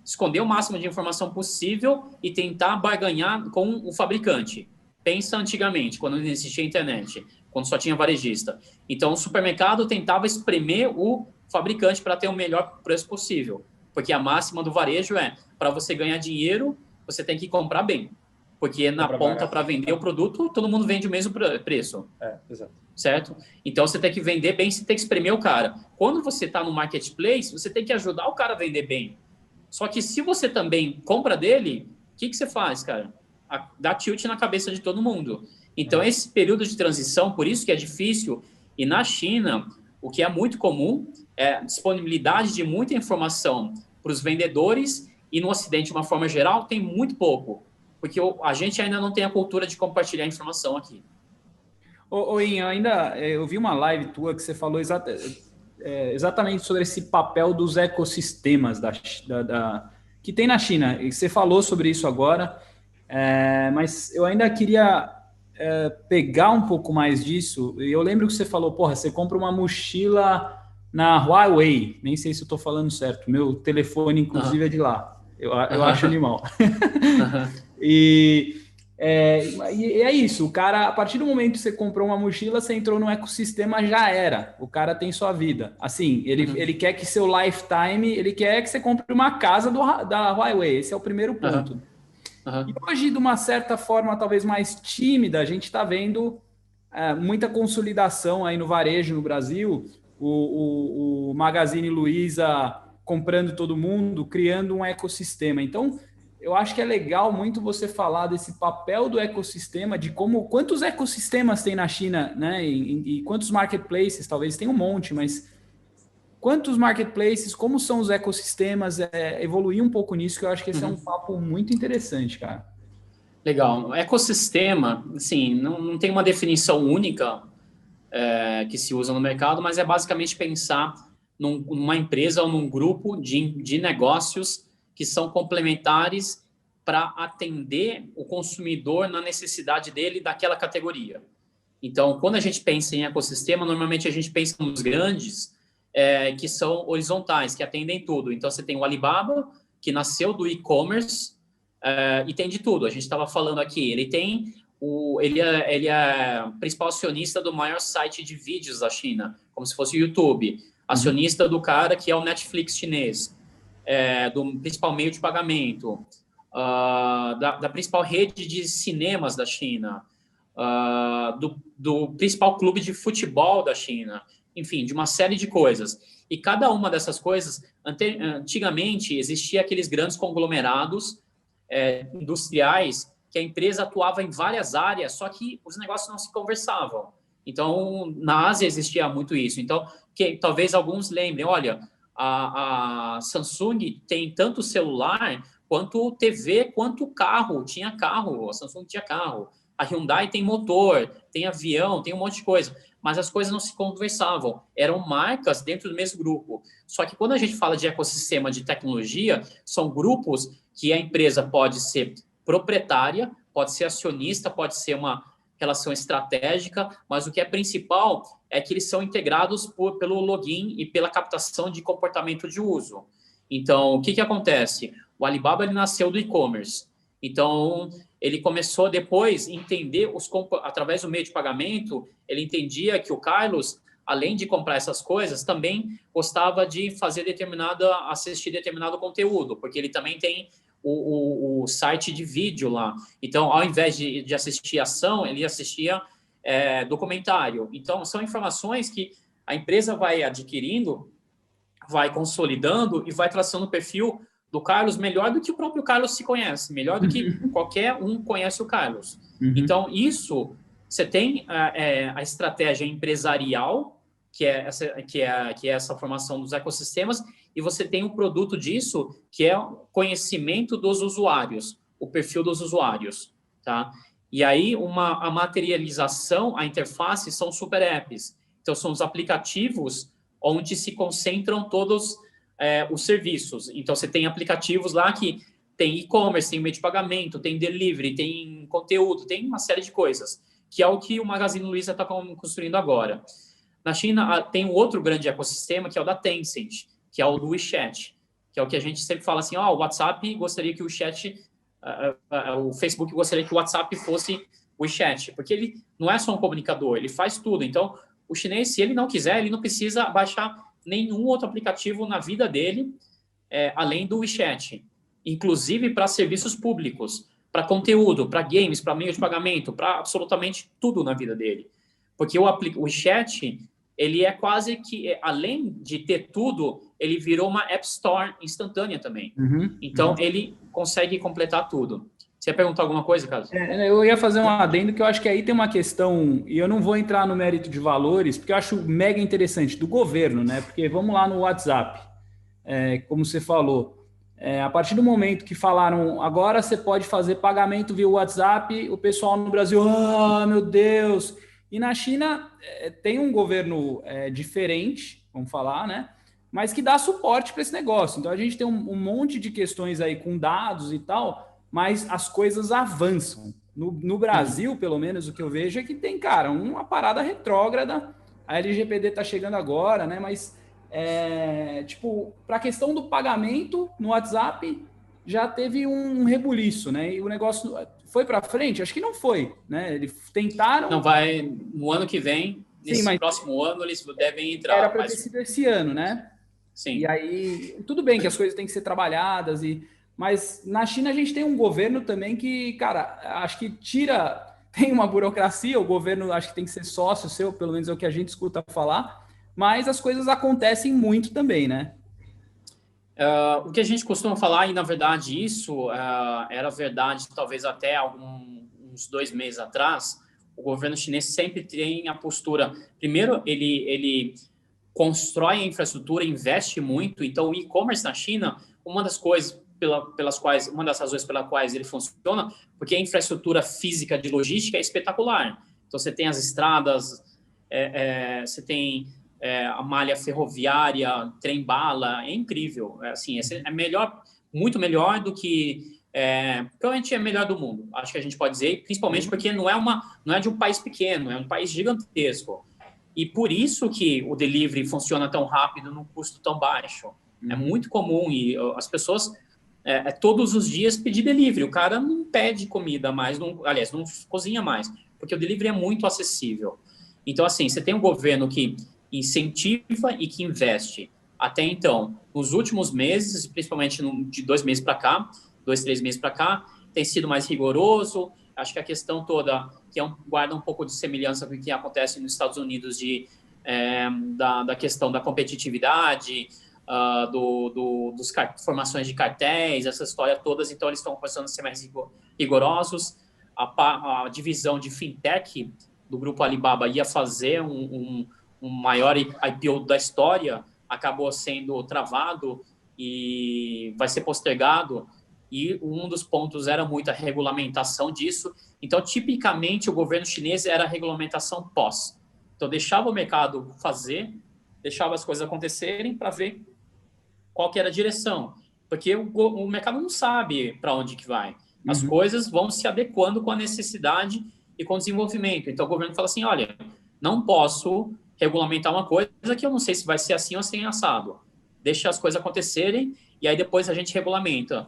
esconder o máximo de informação possível e tentar barganhar com o fabricante. Pensa antigamente, quando não existia internet, quando só tinha varejista. Então, o supermercado tentava espremer o fabricante para ter o melhor preço possível. Porque a máxima do varejo é, para você ganhar dinheiro, você tem que comprar bem. Porque na ponta, para vender o produto, todo mundo vende o mesmo preço. Exato. Certo? Então, você tem que vender bem, você tem que espremer o cara. Quando você está no marketplace, você tem que ajudar o cara a vender bem. Só que se você também compra dele, o que você faz, cara? Dá tilt na cabeça de todo mundo. Então, esse período de transição, por isso que é difícil. E na China, o que é muito comum é a disponibilidade de muita informação para os vendedores, e no Ocidente, de uma forma geral, tem muito pouco. Porque a gente ainda não tem a cultura de compartilhar informação aqui. Inho, eu vi uma live tua que você falou exatamente sobre esse papel dos ecossistemas que tem na China. E você falou sobre isso agora, mas eu ainda queria pegar um pouco mais disso. E eu lembro que você falou, porra, você compra uma mochila na Huawei, nem sei se eu estou falando certo, meu telefone inclusive é de lá, eu acho animal. E é isso, o cara, a partir do momento que você comprou uma mochila, você entrou no ecossistema, já era, o cara tem sua vida. Assim, ele quer que seu lifetime, ele quer que você compre uma casa da Huawei, esse é o primeiro ponto. E hoje, de uma certa forma, talvez mais tímida, a gente está vendo muita consolidação aí no varejo no Brasil, o Magazine Luiza comprando todo mundo, criando um ecossistema. Então, eu acho que é legal muito você falar desse papel do ecossistema, de quantos ecossistemas tem na China, né? E quantos marketplaces, talvez tenha um monte, mas quantos marketplaces, como são os ecossistemas, evoluir um pouco nisso, que eu acho que esse é um papo muito interessante, cara. Legal. Ecossistema, assim, não tem uma definição única que se usa no mercado, mas é basicamente pensar numa empresa ou num grupo de negócios que são complementares para atender o consumidor na necessidade dele daquela categoria. Então, quando a gente pensa em ecossistema, normalmente a gente pensa nos grandes, que são horizontais, que atendem tudo. Então, você tem o Alibaba, que nasceu do e-commerce e tem de tudo. A gente estava falando aqui, ele é principal acionista do maior site de vídeos da China, como se fosse o YouTube. Acionista do cara que é o Netflix chinês. Do principal meio de pagamento, da principal rede de cinemas da China, do principal clube de futebol da China, enfim, de uma série de coisas. E cada uma dessas coisas, antigamente, existia aqueles grandes conglomerados industriais que a empresa atuava em várias áreas, só que os negócios não se conversavam. Então, na Ásia existia muito isso. Então, talvez alguns lembrem, olha, a Samsung tem tanto celular, quanto TV, quanto carro. Tinha carro, a Samsung tinha carro. A Hyundai tem motor, tem avião, tem um monte de coisa. Mas as coisas não se conversavam. Eram marcas dentro do mesmo grupo. Só que quando a gente fala de ecossistema de tecnologia, são grupos que a empresa pode ser proprietária, pode ser acionista, pode ser uma relação estratégica, mas o que é principal é que eles são integrados pelo login e pela captação de comportamento de uso. Então, o que acontece? O Alibaba ele nasceu do e-commerce. Então, ele começou depois a entender, através do meio de pagamento, ele entendia que o Carlos, além de comprar essas coisas, também gostava de assistir determinado conteúdo, porque ele também tem o site de vídeo lá. Então, ao invés de assistir ação, ele assistia documentário. Então, são informações que a empresa vai adquirindo, vai consolidando e vai traçando o perfil do Carlos melhor do que o próprio Carlos se conhece, melhor do que qualquer um conhece o Carlos. Então, isso, você tem a estratégia empresarial, que é essa formação dos ecossistemas, e você tem o produto disso, que é o conhecimento dos usuários, o perfil dos usuários, tá? E aí, a materialização, a interface são super apps. Então, são os aplicativos onde se concentram todos os serviços. Então, você tem aplicativos lá que tem e-commerce, tem meio de pagamento, tem delivery, tem conteúdo, tem uma série de coisas, que é o que o Magazine Luiza está construindo agora. Na China, tem um outro grande ecossistema, que é o da Tencent, que é o do WeChat, que é o que a gente sempre fala assim, o WhatsApp gostaria que o chat, o Facebook gostaria que o WhatsApp fosse o WeChat, porque ele não é só um comunicador, ele faz tudo. Então, o chinês, se ele não quiser, ele não precisa baixar nenhum outro aplicativo na vida dele, além do WeChat, inclusive para serviços públicos, para conteúdo, para games, para meio de pagamento, para absolutamente tudo na vida dele. Porque o WeChat, ele é quase que, além de ter tudo, ele virou uma App Store instantânea também. Então, ele consegue completar tudo. Você ia perguntar alguma coisa, Carlos? Eu ia fazer um adendo que eu acho que aí tem uma questão, e eu não vou entrar no mérito de valores, porque eu acho mega interessante, do governo, né? Porque vamos lá no WhatsApp, como você falou, a partir do momento que falaram, agora você pode fazer pagamento via WhatsApp, o pessoal no Brasil, meu Deus! E na China tem um governo diferente, vamos falar, né? Mas que dá suporte para esse negócio. Então a gente tem um monte de questões aí com dados e tal, mas as coisas avançam. No Brasil, pelo menos, o que eu vejo é que tem, cara, uma parada retrógrada. A LGPD está chegando agora, né? Mas, para a questão do pagamento no WhatsApp, já teve um rebuliço, né? E o negócio foi para frente? Acho que não foi, né? Eles tentaram... Não vai... No ano que vem, nesse próximo ano, eles devem entrar. Era para ter sido esse ano, né? Sim. E aí, tudo bem que as coisas têm que ser trabalhadas, mas na China a gente tem um governo também que, cara, acho que tem uma burocracia, o governo acho que tem que ser sócio seu, pelo menos é o que a gente escuta falar, mas as coisas acontecem muito também, né? O que a gente costuma falar, e na verdade isso era verdade talvez até uns 2 meses atrás, o governo chinês sempre tem a postura, primeiro ele constrói a infraestrutura, investe muito, então o e-commerce na China, uma das razões pelas quais ele funciona, porque a infraestrutura física de logística é espetacular. Então você tem as estradas, você tem a malha ferroviária, trem-bala, é incrível. Assim, é melhor, muito melhor do que... provavelmente é melhor do mundo, acho que a gente pode dizer, principalmente porque não é de um país pequeno, é um país gigantesco. E por isso que o delivery funciona tão rápido num custo tão baixo. É muito comum e as pessoas todos os dias pedir delivery. O cara não pede comida mais, não cozinha mais, porque o delivery é muito acessível. Então, assim, você tem um governo que incentiva e que investe. Até então, nos últimos meses, principalmente de 2 meses para cá, 2, 3 meses para cá, tem sido mais rigoroso. Acho que a questão toda, que guarda um pouco de semelhança com o que acontece nos Estados Unidos da questão da competitividade, dos formações de cartéis, essas histórias todas. Então, eles estão começando a ser mais rigorosos. A divisão de fintech do grupo Alibaba ia fazer um maior IPO da história, acabou sendo travado e vai ser postergado. E um dos pontos era muito a regulamentação disso. Então, tipicamente, o governo chinês era a regulamentação pós. Então, deixava o mercado fazer, deixava as coisas acontecerem para ver qual que era a direção. Porque o mercado não sabe para onde que vai. As coisas vão se adequando com a necessidade e com o desenvolvimento. Então, o governo fala assim, olha, não posso regulamentar uma coisa que eu não sei se vai ser assim ou assim assado. Deixa as coisas acontecerem e aí depois a gente regulamenta.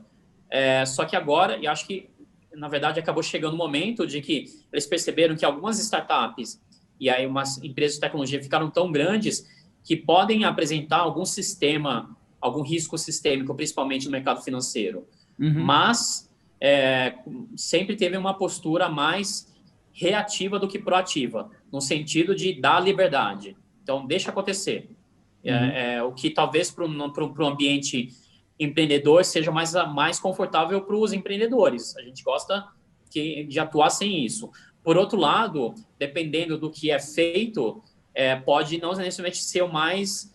Só que agora, e acho que, na verdade, acabou chegando o momento de que eles perceberam que algumas startups e aí umas empresas de tecnologia ficaram tão grandes que podem apresentar algum risco sistêmico, principalmente no mercado financeiro. Mas sempre teve uma postura mais reativa do que proativa, no sentido de dar liberdade. Então, deixa acontecer. O que talvez para o ambiente empreendedor seja mais confortável para os empreendedores. A gente gosta de atuar sem isso. Por outro lado, dependendo do que é feito, pode não necessariamente ser o mais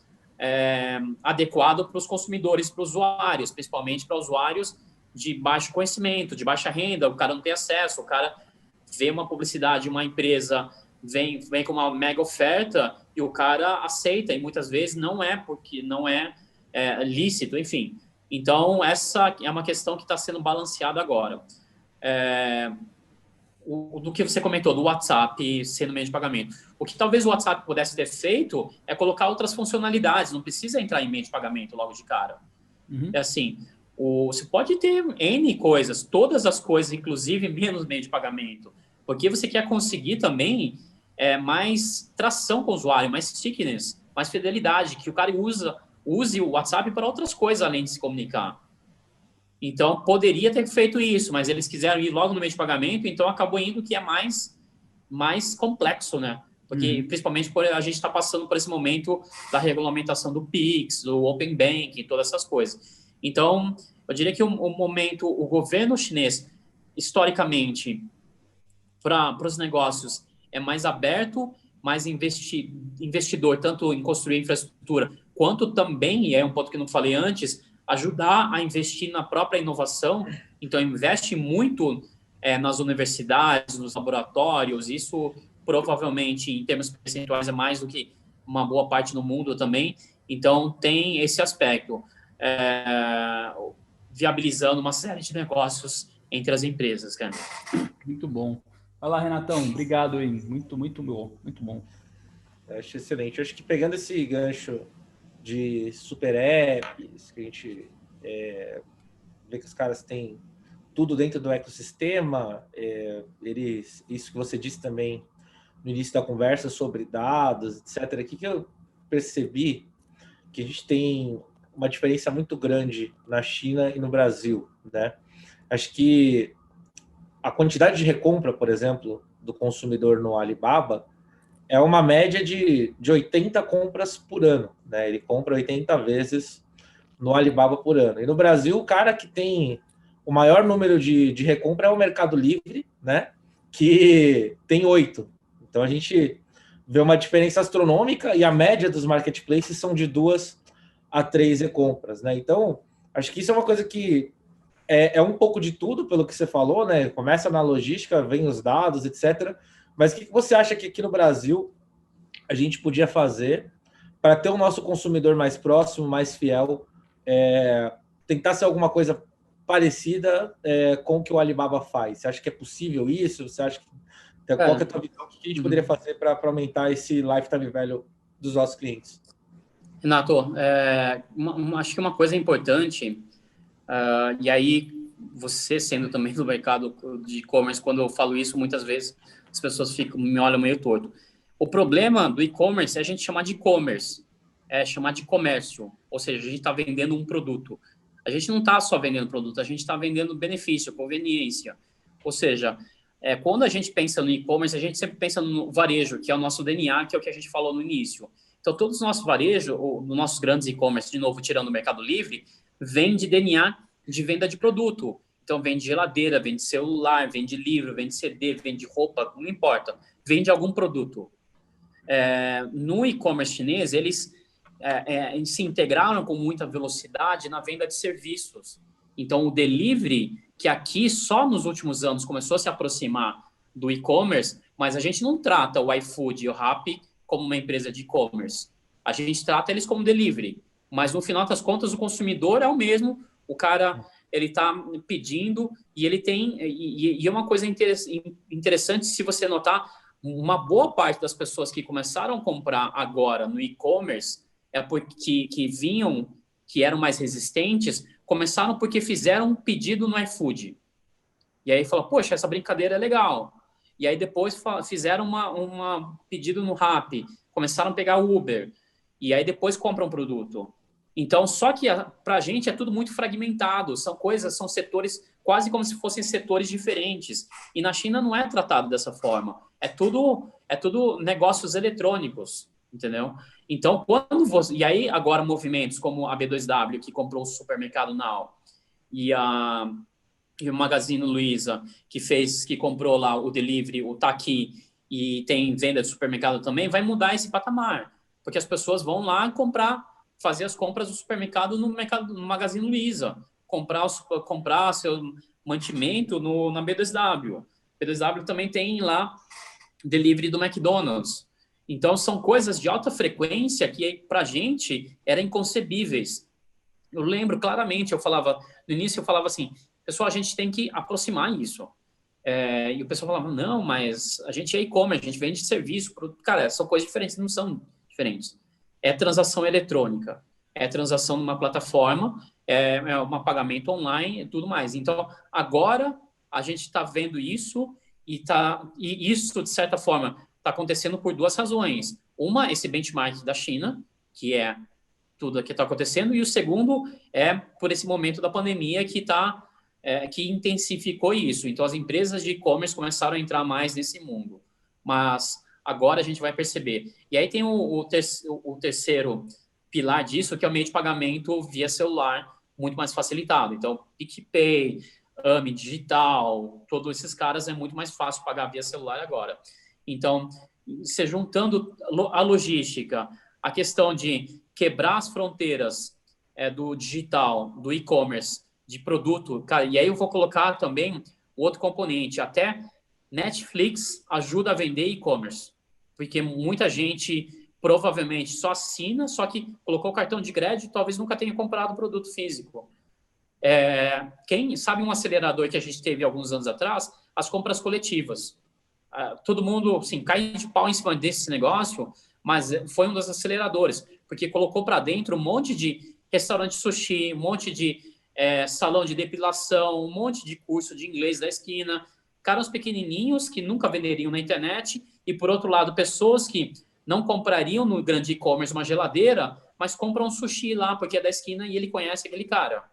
adequado para os consumidores, para os usuários, principalmente para usuários de baixo conhecimento, de baixa renda. O cara não tem acesso, o cara vê uma publicidade, uma empresa vem com uma mega oferta e o cara aceita, e muitas vezes não é porque não é lícito, enfim. Então, essa é uma questão que está sendo balanceada agora. Do que você comentou, do WhatsApp sendo meio de pagamento. O que talvez o WhatsApp pudesse ter feito é colocar outras funcionalidades, não precisa entrar em meio de pagamento logo de cara. Assim, você pode ter N coisas, todas as coisas, inclusive menos meio de pagamento, porque você quer conseguir também mais tração com o usuário, mais stickiness, mais fidelidade, que o cara use use o WhatsApp para outras coisas além de se comunicar. Então, poderia ter feito isso, mas eles quiseram ir logo no meio de pagamento, então acabou indo que é mais complexo, né? Porque, principalmente, a gente está passando por esse momento da regulamentação do Pix, do Open Banking, todas essas coisas. Então, eu diria que o governo chinês, historicamente, para os negócios, é mais aberto, mais investidor, tanto em construir infraestrutura, quanto também, e é um ponto que eu não falei antes, ajudar a investir na própria inovação. Então, investe muito nas universidades, nos laboratórios. Isso, provavelmente, em termos percentuais, é mais do que uma boa parte no mundo também. Então, tem esse aspecto, viabilizando uma série de negócios entre as empresas, cara. Muito bom. Vai lá, Renatão. Obrigado, hein? Muito, muito bom. Muito bom. Acho excelente. Acho que pegando esse gancho de super apps, que a gente vê que os caras têm tudo dentro do ecossistema, isso que você disse também no início da conversa sobre dados, etc. Aqui que eu percebi que a gente tem uma diferença muito grande na China e no Brasil, né? Acho que a quantidade de recompra, por exemplo, do consumidor no Alibaba é uma média de 80 compras por ano, né? Ele compra 80 vezes no Alibaba por ano. E no Brasil, o cara que tem o maior número de recompra é o Mercado Livre, né? Que tem 8. Então, a gente vê uma diferença astronômica e a média dos marketplaces são de 2 a 3 recompras, né? Então, acho que isso é uma coisa que é um pouco de tudo, pelo que você falou, né? Começa na logística, vem os dados, etc. Mas o que você acha que aqui no Brasil a gente podia fazer para ter o nosso consumidor mais próximo, mais fiel, tentar ser alguma coisa parecida com o que o Alibaba faz? Você acha que é possível isso? Você acha que qual que é a tua visão? O que a gente poderia fazer para aumentar esse lifetime value dos nossos clientes? Renato, acho que uma coisa importante, e aí você sendo também do mercado de e-commerce, quando eu falo isso, muitas vezes as pessoas me olham meio torto. O problema do e-commerce é a gente chamar de e-commerce, é chamar de comércio, ou seja, a gente está vendendo um produto. A gente não está só vendendo produto, a gente está vendendo benefício, conveniência. Ou seja, quando a gente pensa no e-commerce, a gente sempre pensa no varejo, que é o nosso DNA, que é o que a gente falou no início. Então, todos os nossos varejos, ou nos nossos grandes e-commerce, de novo, tirando o Mercado Livre, vem de DNA de venda de produto. Então, vende geladeira, vende celular, vende livro, vende CD, vende roupa, não importa. Vende algum produto. No e-commerce chinês, eles se integraram com muita velocidade na venda de serviços. Então, o delivery, que aqui só nos últimos anos começou a se aproximar do e-commerce, mas a gente não trata o iFood e o Rappi como uma empresa de e-commerce. A gente trata eles como delivery. Mas, no final das contas, o consumidor é o mesmo. O cara, ele está pedindo e ele tem... E é uma coisa interessante, se você notar, uma boa parte das pessoas que começaram a comprar agora no e-commerce porque que vinham, que eram mais resistentes, começaram porque fizeram um pedido no iFood. E aí falou, poxa, essa brincadeira é legal. E aí depois fizeram uma pedido no Rappi, começaram a pegar Uber. E aí depois compram um produto. Então, só que para a gente é tudo muito fragmentado. São setores quase como se fossem setores diferentes. E na China não é tratado dessa forma. É tudo negócios eletrônicos, entendeu? Então, e aí agora movimentos como a B2W, que comprou o Supermercado Now, e o Magazine Luiza, que comprou lá o delivery, o Taki, e tem venda de supermercado também, vai mudar esse patamar. Porque as pessoas vão lá fazer as compras do supermercado no Magazine Luiza, comprar seu mantimento na B2W. B2W também tem lá delivery do McDonald's. Então, são coisas de alta frequência que, para a gente, eram inconcebíveis. Eu lembro claramente, no início eu falava assim, pessoal, a gente tem que aproximar isso. E o pessoal falava, não, mas a gente é e-commerce, a gente vende serviço. Cara, são coisas diferentes, não são diferentes. É transação eletrônica, é transação numa plataforma, é um pagamento online e tudo mais. Então, agora, a gente está vendo isso e isso, de certa forma, está acontecendo por duas razões. Uma, esse benchmark da China, que é tudo que está acontecendo, e o segundo é por esse momento da pandemia que intensificou isso. Então, as empresas de e-commerce começaram a entrar mais nesse mundo. Mas agora a gente vai perceber. E aí tem o terceiro pilar disso, que é o meio de pagamento via celular, muito mais facilitado. Então, PicPay, Ame Digital, todos esses caras é muito mais fácil pagar via celular agora. Então, se juntando a logística, a questão de quebrar as fronteiras do digital, do e-commerce, de produto, cara, e aí eu vou colocar também outro componente, até Netflix ajuda a vender e-commerce, porque muita gente provavelmente só assina, só que colocou o cartão de crédito, talvez nunca tenha comprado produto físico. Quem sabe um acelerador que a gente teve alguns anos atrás, as compras coletivas. Todo mundo assim, cai de pau em cima desse negócio, mas foi um dos aceleradores, porque colocou para dentro um monte de restaurante sushi, um monte de salão de depilação, um monte de curso de inglês da esquina, caras pequenininhos que nunca venderiam na internet, e por outro lado, pessoas que não comprariam no grande e-commerce uma geladeira, mas compram um sushi lá, porque é da esquina e ele conhece aquele cara.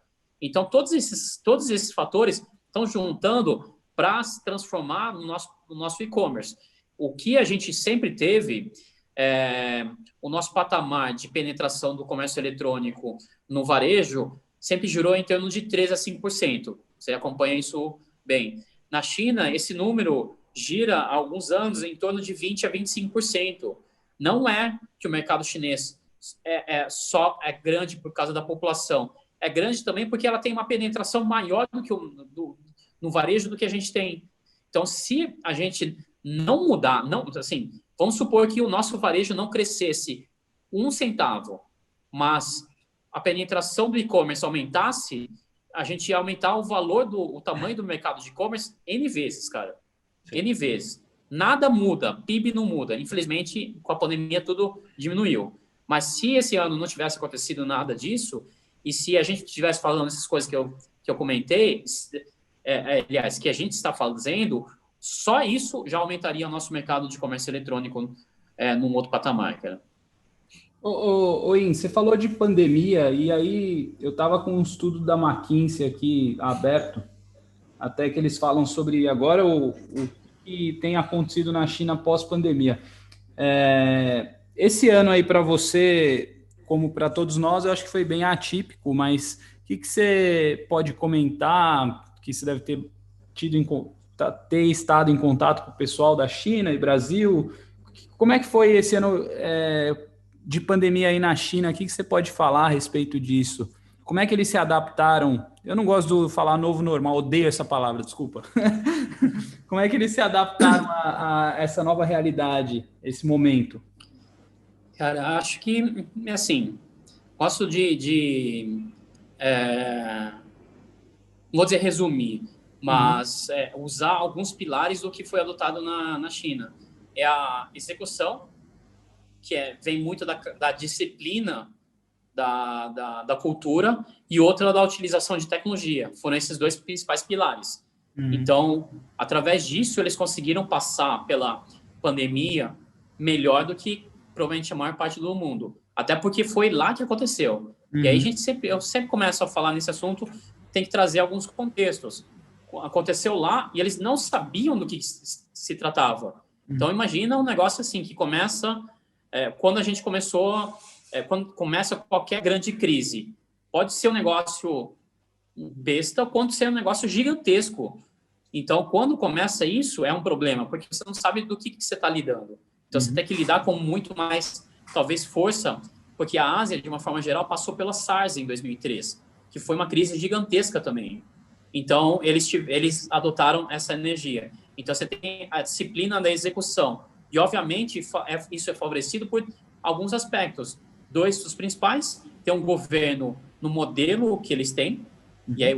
Então, todos esses fatores estão juntando para se transformar no nosso e-commerce. O que a gente sempre teve, o nosso patamar de penetração do comércio eletrônico no varejo, sempre girou em torno de 3% a 5%. Você acompanha isso bem. Na China, esse número gira há alguns anos em torno de 20% a 25%. Não é que o mercado chinês só é grande por causa da população. É grande também porque ela tem uma penetração maior do que no varejo do que a gente tem. Então, se a gente não mudar, assim, vamos supor que o nosso varejo não crescesse 1 centavo, mas a penetração do e-commerce aumentasse, a gente ia aumentar o tamanho do mercado de e-commerce N vezes, cara. Sim. N vezes. Nada muda, PIB não muda. Infelizmente, com a pandemia, tudo diminuiu. Mas se esse ano não tivesse acontecido nada disso, e se a gente estivesse falando essas coisas que eu comentei, aliás, que a gente está fazendo, só isso já aumentaria o nosso mercado de comércio eletrônico num outro patamar, cara. In, você falou de pandemia, e aí eu estava com um estudo da McKinsey aqui aberto, até que eles falam sobre agora o que tem acontecido na China pós-pandemia. Esse ano aí para você, como para todos nós, eu acho que foi bem atípico, mas o que você pode comentar, que você deve ter estado em contato com o pessoal da China e Brasil? Como é que foi esse ano de pandemia aí na China? O que você pode falar a respeito disso? Como é que eles se adaptaram? Eu não gosto de falar novo normal, odeio essa palavra, desculpa. Como é que eles se adaptaram a essa nova realidade, esse momento? Cara, acho que, assim, gosto não vou dizer resumir, mas usar alguns pilares do que foi adotado na China. É a execução, que vem muito da disciplina, da cultura, e outra da utilização de tecnologia. Foram esses dois principais pilares. Então, através disso, eles conseguiram passar pela pandemia melhor do que provavelmente a maior parte do mundo. Até porque foi lá que aconteceu. E aí eu sempre começo a falar nesse assunto, tem que trazer alguns contextos. Aconteceu lá e eles não sabiam do que se tratava. Então, imagina um negócio assim, que começa... quando a gente começou... quando começa qualquer grande crise, pode ser um negócio besta, quanto ser um negócio gigantesco. Então, quando começa isso, é um problema, porque você não sabe do que você está lidando. Então, você tem que lidar com muito mais, talvez, força, porque a Ásia, de uma forma geral, passou pela SARS em 2003, que foi uma crise gigantesca também. Então, eles adotaram essa energia. Então, você tem a disciplina da execução. E, obviamente, isso é favorecido por alguns aspectos. Dois dos principais, tem um governo no modelo que eles têm, e aí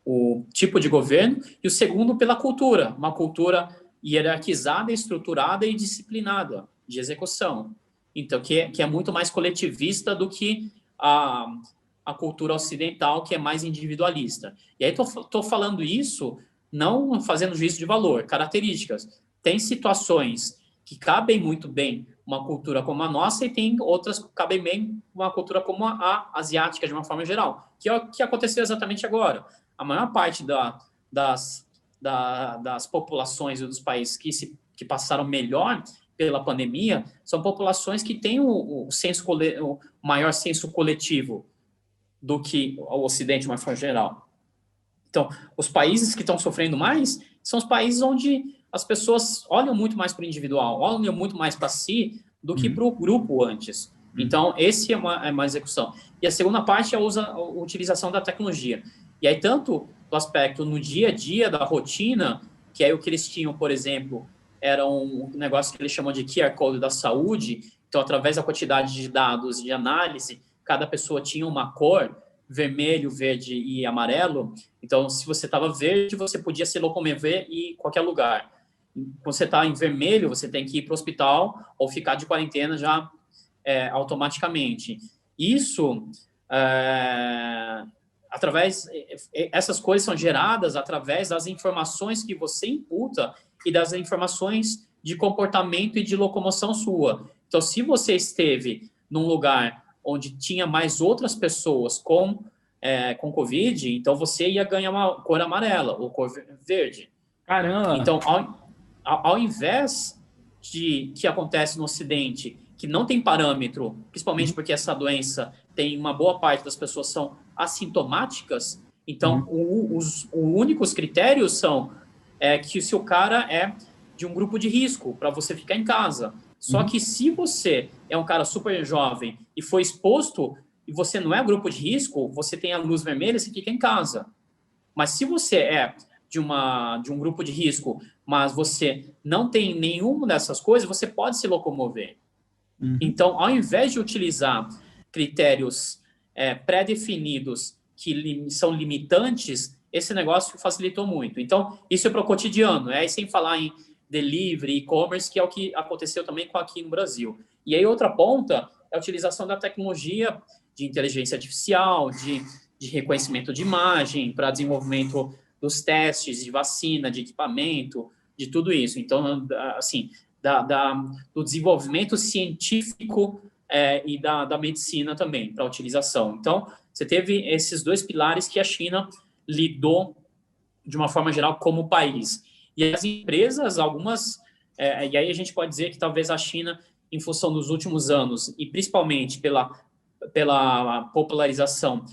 o tipo de governo, e o segundo pela cultura, uma cultura hierarquizada, estruturada e disciplinada de execução. Então, que é muito mais coletivista do que a cultura ocidental, que é mais individualista. E aí estou falando isso não fazendo juízo de valor, características. Tem situações que cabem muito bem uma cultura como a nossa e tem outras que cabem bem uma cultura como a asiática, de uma forma geral, que é o que aconteceu exatamente agora. A maior parte das populações dos países que passaram melhor pela pandemia são populações que têm o maior senso coletivo do que o Ocidente, de uma forma geral. Então, os países que estão sofrendo mais são os países onde as pessoas olham muito mais para o individual, olham muito mais para si do que para o grupo antes. Então, esse é uma execução. E a segunda parte é a utilização da tecnologia. E aí, tanto do aspecto no dia a dia da rotina, que é o que eles tinham, por exemplo, era um negócio que eles chamam de QR Code da saúde. Então, através da quantidade de dados de análise, cada pessoa tinha uma cor, vermelho, verde e amarelo. Então, se você estava verde, você podia se locomover em qualquer lugar. Quando você está em vermelho, você tem que ir para o hospital ou ficar de quarentena já automaticamente. Isso, essas coisas são geradas através das informações que você imputa e das informações de comportamento e de locomoção sua. Então, se você esteve num lugar onde tinha mais outras pessoas com Covid, então você ia ganhar uma cor amarela ou cor verde. Caramba! Então, ao invés de que acontece no Ocidente, que não tem parâmetro, principalmente porque essa doença tem uma boa parte das pessoas são assintomáticas, então os únicos critérios são que se o cara é de um grupo de risco para você ficar em casa. Só que se você é um cara super jovem e foi exposto e você não é grupo de risco, você tem a luz vermelha, você fica em casa. Mas se você é de um grupo de risco, mas você não tem nenhuma dessas coisas, você pode se locomover. Então, ao invés de utilizar critérios pré-definidos que são limitantes, esse negócio facilitou muito. Então, isso é para o cotidiano, e sem falar em delivery, e-commerce, que é o que aconteceu também aqui no Brasil. E aí, outra ponta é a utilização da tecnologia de inteligência artificial, de reconhecimento de imagem, para desenvolvimento dos testes de vacina, de equipamento, de tudo isso. Então, assim, do desenvolvimento científico e da medicina também, para utilização. Então, você teve esses dois pilares que a China lidou, de uma forma geral, como país. E as empresas, algumas... e aí a gente pode dizer que talvez a China, em função dos últimos anos, e principalmente pela popularização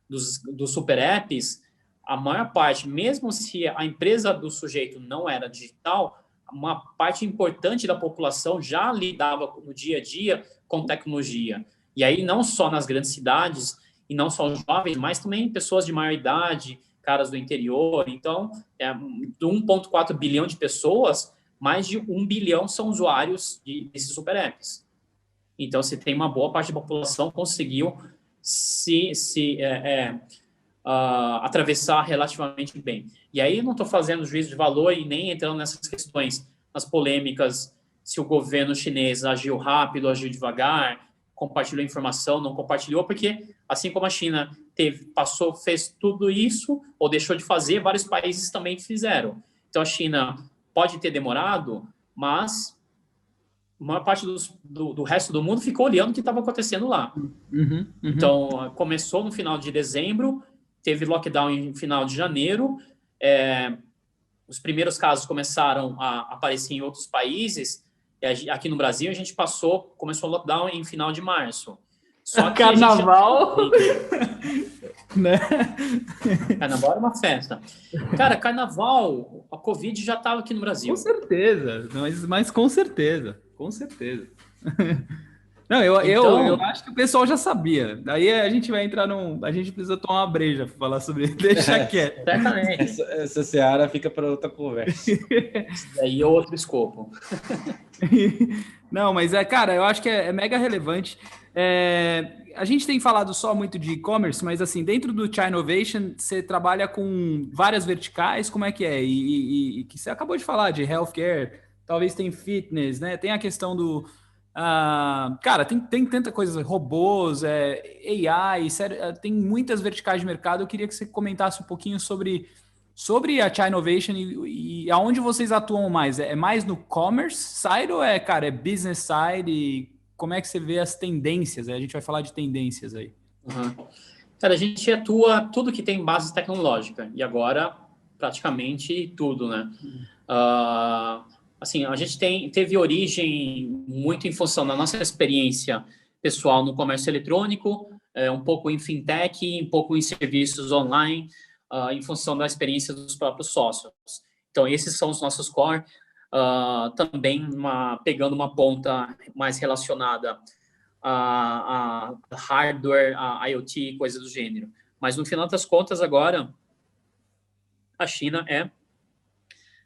dos super apps, a maior parte, mesmo se a empresa do sujeito não era digital, uma parte importante da população já lidava no dia a dia com tecnologia. E aí não só nas grandes cidades, e não só os jovens, mas também pessoas de maior idade, caras do interior. Então, de 1,4 bilhão de pessoas, mais de 1 bilhão são usuários desses super apps. Então, você tem uma boa parte da população conseguiu atravessar relativamente bem. E aí não estou fazendo juízo de valor e nem entrando nessas questões, nas polêmicas, se o governo chinês agiu rápido, agiu devagar, compartilhou informação, não compartilhou, porque assim como a China fez tudo isso, ou deixou de fazer, vários países também fizeram. Então a China pode ter demorado, mas a maior parte do resto do mundo ficou olhando o que estava acontecendo lá. Então, começou no final de dezembro, teve lockdown em final de janeiro, os primeiros casos começaram a aparecer em outros países, aqui no Brasil a gente começou o lockdown em final de março. Só que Carnaval! Né? Carnaval era uma festa. Cara, carnaval, a Covid já estava aqui no Brasil. Com certeza, mas com certeza, com certeza. Não, eu acho que o pessoal já sabia. Daí a gente vai entrar a gente precisa tomar uma breja para falar sobre isso. Deixa quieto. Certamente. Essa seara fica para outra conversa. Daí é outro escopo. Não, mas cara, eu acho que é mega relevante. A gente tem falado só muito de e-commerce, mas assim, dentro do Chinovation, você trabalha com várias verticais, como é que é? E que você acabou de falar de healthcare, talvez tem fitness, né? Tem a questão do... cara, tem tanta coisa, robôs, AI, sério, tem muitas verticais de mercado. Eu queria que você comentasse um pouquinho sobre a Chinovation e E aonde vocês atuam mais? É mais no commerce side ou cara, é business side? E como é que você vê as tendências? A gente vai falar de tendências aí. Uhum. Cara, a gente atua tudo que tem base tecnológica, e agora praticamente tudo, né? Assim, a gente teve origem muito em função da nossa experiência pessoal no comércio eletrônico, um pouco em fintech, um pouco em serviços online, em função da experiência dos próprios sócios. Então, esses são os nossos core, também pegando uma ponta mais relacionada a hardware, a IoT, coisa do gênero. Mas, no final das contas, agora, a China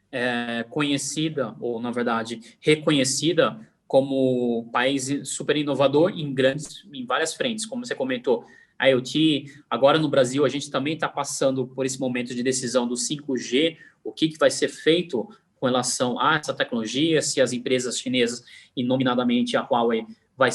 é conhecida, ou, na verdade, reconhecida como país super inovador em várias frentes, como você comentou, IoT. Agora, no Brasil, a gente também está passando por esse momento de decisão do 5G, o que vai ser feito com relação a essa tecnologia, se as empresas chinesas, e nominadamente a Huawei, vai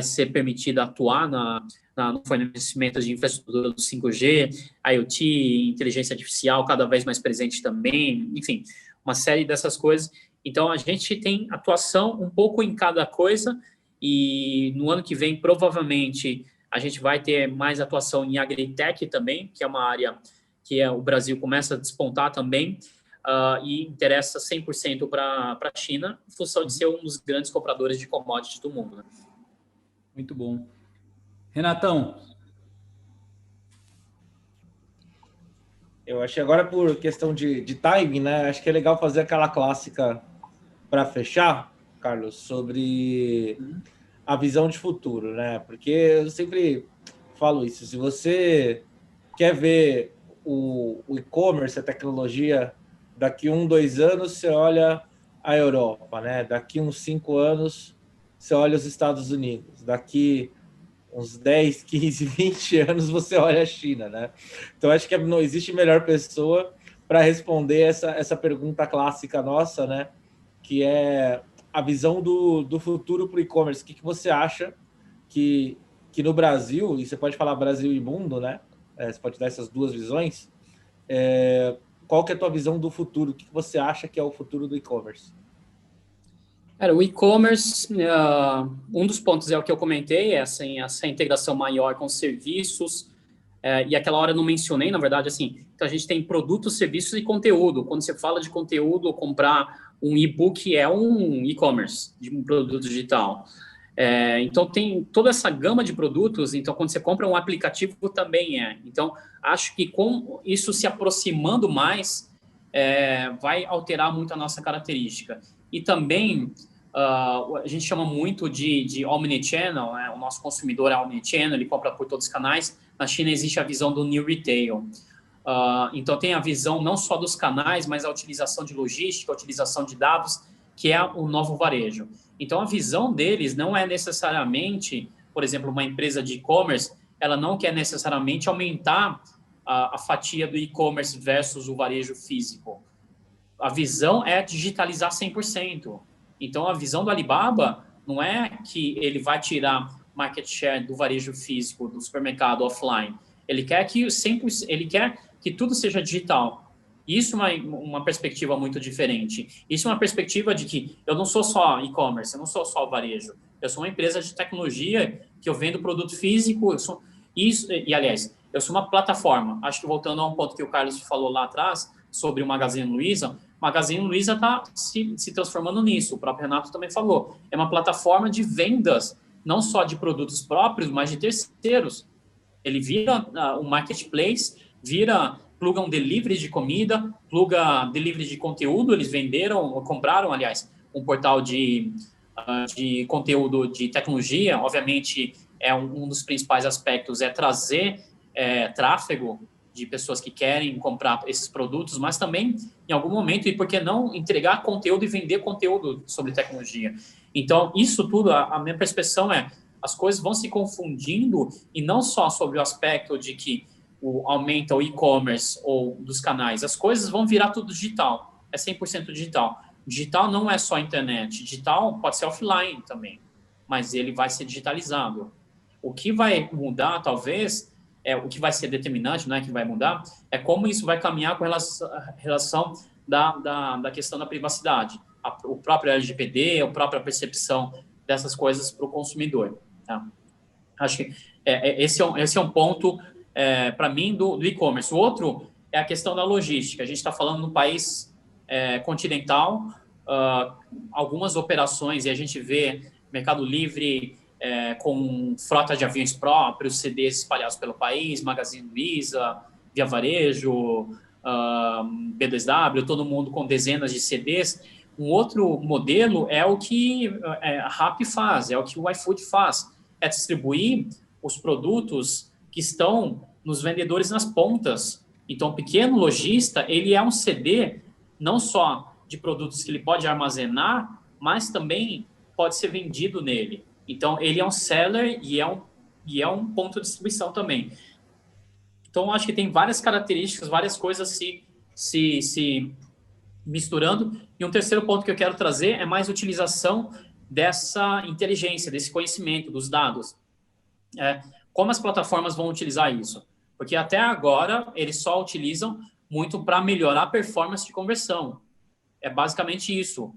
ser permitida atuar no fornecimento de infraestrutura do 5G, IoT, inteligência artificial cada vez mais presente também, enfim, uma série dessas coisas. Então, a gente tem atuação um pouco em cada coisa, e no ano que vem, provavelmente, a gente vai ter mais atuação em agritech também, que é uma área que o Brasil começa a despontar também, e interessa 100% para a China, em função de ser um dos grandes compradores de commodities do mundo, né? Muito bom. Renatão. Eu achei agora, por questão de timing, né? Acho que é legal fazer aquela clássica para fechar, Carlos, sobre a visão de futuro, né? Porque eu sempre falo isso. Se você quer ver o e-commerce, a tecnologia, daqui 1, 2 anos, você olha a Europa, né? Daqui uns 5 anos, você olha os Estados Unidos. Daqui uns 10, 15, 20 anos, você olha a China, né? Então, acho que não existe melhor pessoa para responder essa pergunta clássica nossa, né? Que é a visão do futuro para o e-commerce. O que você acha que no Brasil, e você pode falar Brasil e mundo, né? Você pode dar essas duas visões. Qual que é a tua visão do futuro? O que você acha que é o futuro do e-commerce? Cara, o e-commerce, um dos pontos é o que eu comentei, essa integração maior com serviços, e aquela hora eu não mencionei, na verdade, assim, então a gente tem produtos, serviços e conteúdo. Quando você fala de conteúdo, comprar um e-book é um e-commerce, de um produto digital. Então, tem toda essa gama de produtos, então, quando você compra um aplicativo, também é. Então, acho que com isso se aproximando mais, vai alterar muito a nossa característica. E também, a gente chama muito de omnichannel, né? O nosso consumidor é omnichannel, ele compra por todos os canais. Na China existe a visão do New Retail. Então, tem a visão não só dos canais, mas a utilização de logística, a utilização de dados, que é o novo varejo. Então, a visão deles não é necessariamente, por exemplo, uma empresa de e-commerce, ela não quer necessariamente aumentar a fatia do e-commerce versus o varejo físico. A visão é digitalizar 100%. Então, a visão do Alibaba não é que ele vai tirar market share do varejo físico, do supermercado offline. Ele quer que tudo seja digital. Isso é uma perspectiva muito diferente. Isso é uma perspectiva de que eu não sou só e-commerce, eu não sou só varejo. Eu sou uma empresa de tecnologia que eu vendo produto físico. Aliás, eu sou uma plataforma. Acho que voltando a um ponto que o Carlos falou lá atrás, sobre o Magazine Luiza, o Magazine Luiza está se transformando nisso. O próprio Renato também falou. É uma plataforma de vendas, não só de produtos próprios, mas de terceiros. Ele vira um marketplace, pluga um delivery de comida, pluga delivery de conteúdo. Eles compraram, aliás, um portal de conteúdo de tecnologia. Obviamente, um dos principais aspectos é trazer tráfego de pessoas que querem comprar esses produtos, mas também, em algum momento, e por que não entregar conteúdo e vender conteúdo sobre tecnologia. Então, isso tudo, a minha percepção as coisas vão se confundindo, e não só sobre o aspecto de que aumenta o e-commerce ou dos canais, as coisas vão virar tudo digital, 100% digital. Digital não é só internet, digital pode ser offline também, mas ele vai ser digitalizado. O que vai mudar, talvez, o que vai ser determinante, não é que vai mudar, é como isso vai caminhar com relação da questão da privacidade. O próprio LGPD, a própria percepção dessas coisas para o consumidor. Tá? Acho que esse é um ponto, para mim, do e-commerce. O outro é a questão da logística. A gente está falando num país continental, algumas operações, e a gente vê Mercado Livre com frota de aviões próprios, CDs espalhados pelo país, Magazine Luiza, Via Varejo, B2W, todo mundo com dezenas de CDs. Um outro modelo é o que a Rappi faz, é o que o iFood faz, é distribuir os produtos que estão nos vendedores nas pontas. Então, o pequeno lojista, ele é um CD não só de produtos que ele pode armazenar, mas também pode ser vendido nele. Então, ele é um seller e é um ponto de distribuição também. Então, acho que tem várias características, várias coisas se misturando. E um terceiro ponto que eu quero trazer é mais utilização dessa inteligência, desse conhecimento, dos dados. Como as plataformas vão utilizar isso? Porque até agora, eles só utilizam muito para melhorar a performance de conversão. É basicamente isso.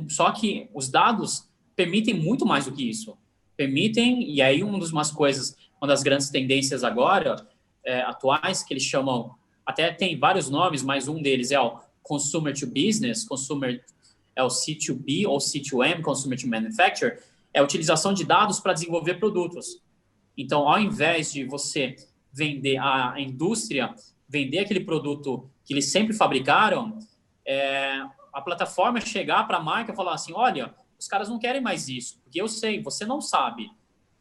Só que os dados permitem muito mais do que isso. Permitem, e aí uma das grandes tendências agora, atuais, que eles chamam, até tem vários nomes, mas um deles é o Consumer to Business, é o C2B ou C2M, Consumer to Manufacture, é a utilização de dados para desenvolver produtos. Então, ao invés de você vender a indústria, vender aquele produto que eles sempre fabricaram, a plataforma chegar para a marca e falar assim, olha, os caras não querem mais isso, porque eu sei, você não sabe.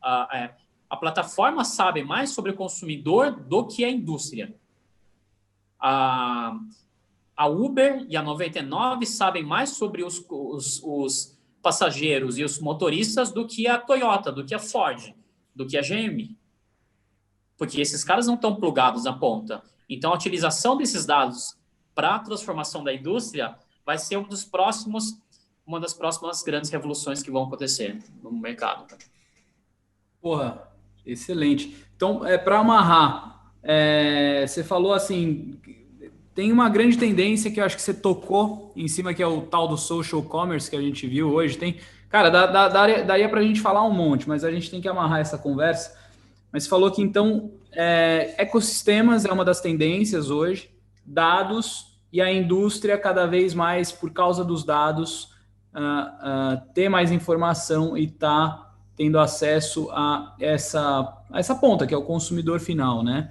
A plataforma sabe mais sobre o consumidor do que a indústria. A Uber e a 99 sabem mais sobre os passageiros e os motoristas do que a Toyota, do que a Ford, do que a GM. Porque esses caras não estão plugados na ponta. Então, a utilização desses dados para a transformação da indústria vai ser uma das próximas grandes revoluções que vão acontecer no mercado. Porra, excelente. Então, para amarrar, você falou assim, tem uma grande tendência que eu acho que você tocou em cima, que é o tal do social commerce que a gente viu hoje. Cara, daria para a gente falar um monte, mas a gente tem que amarrar essa conversa. Mas você falou que, então, ecossistemas é uma das tendências hoje, dados e a indústria cada vez mais, por causa dos dados, ter mais informação e tendo acesso a essa ponta, que é o consumidor final, né?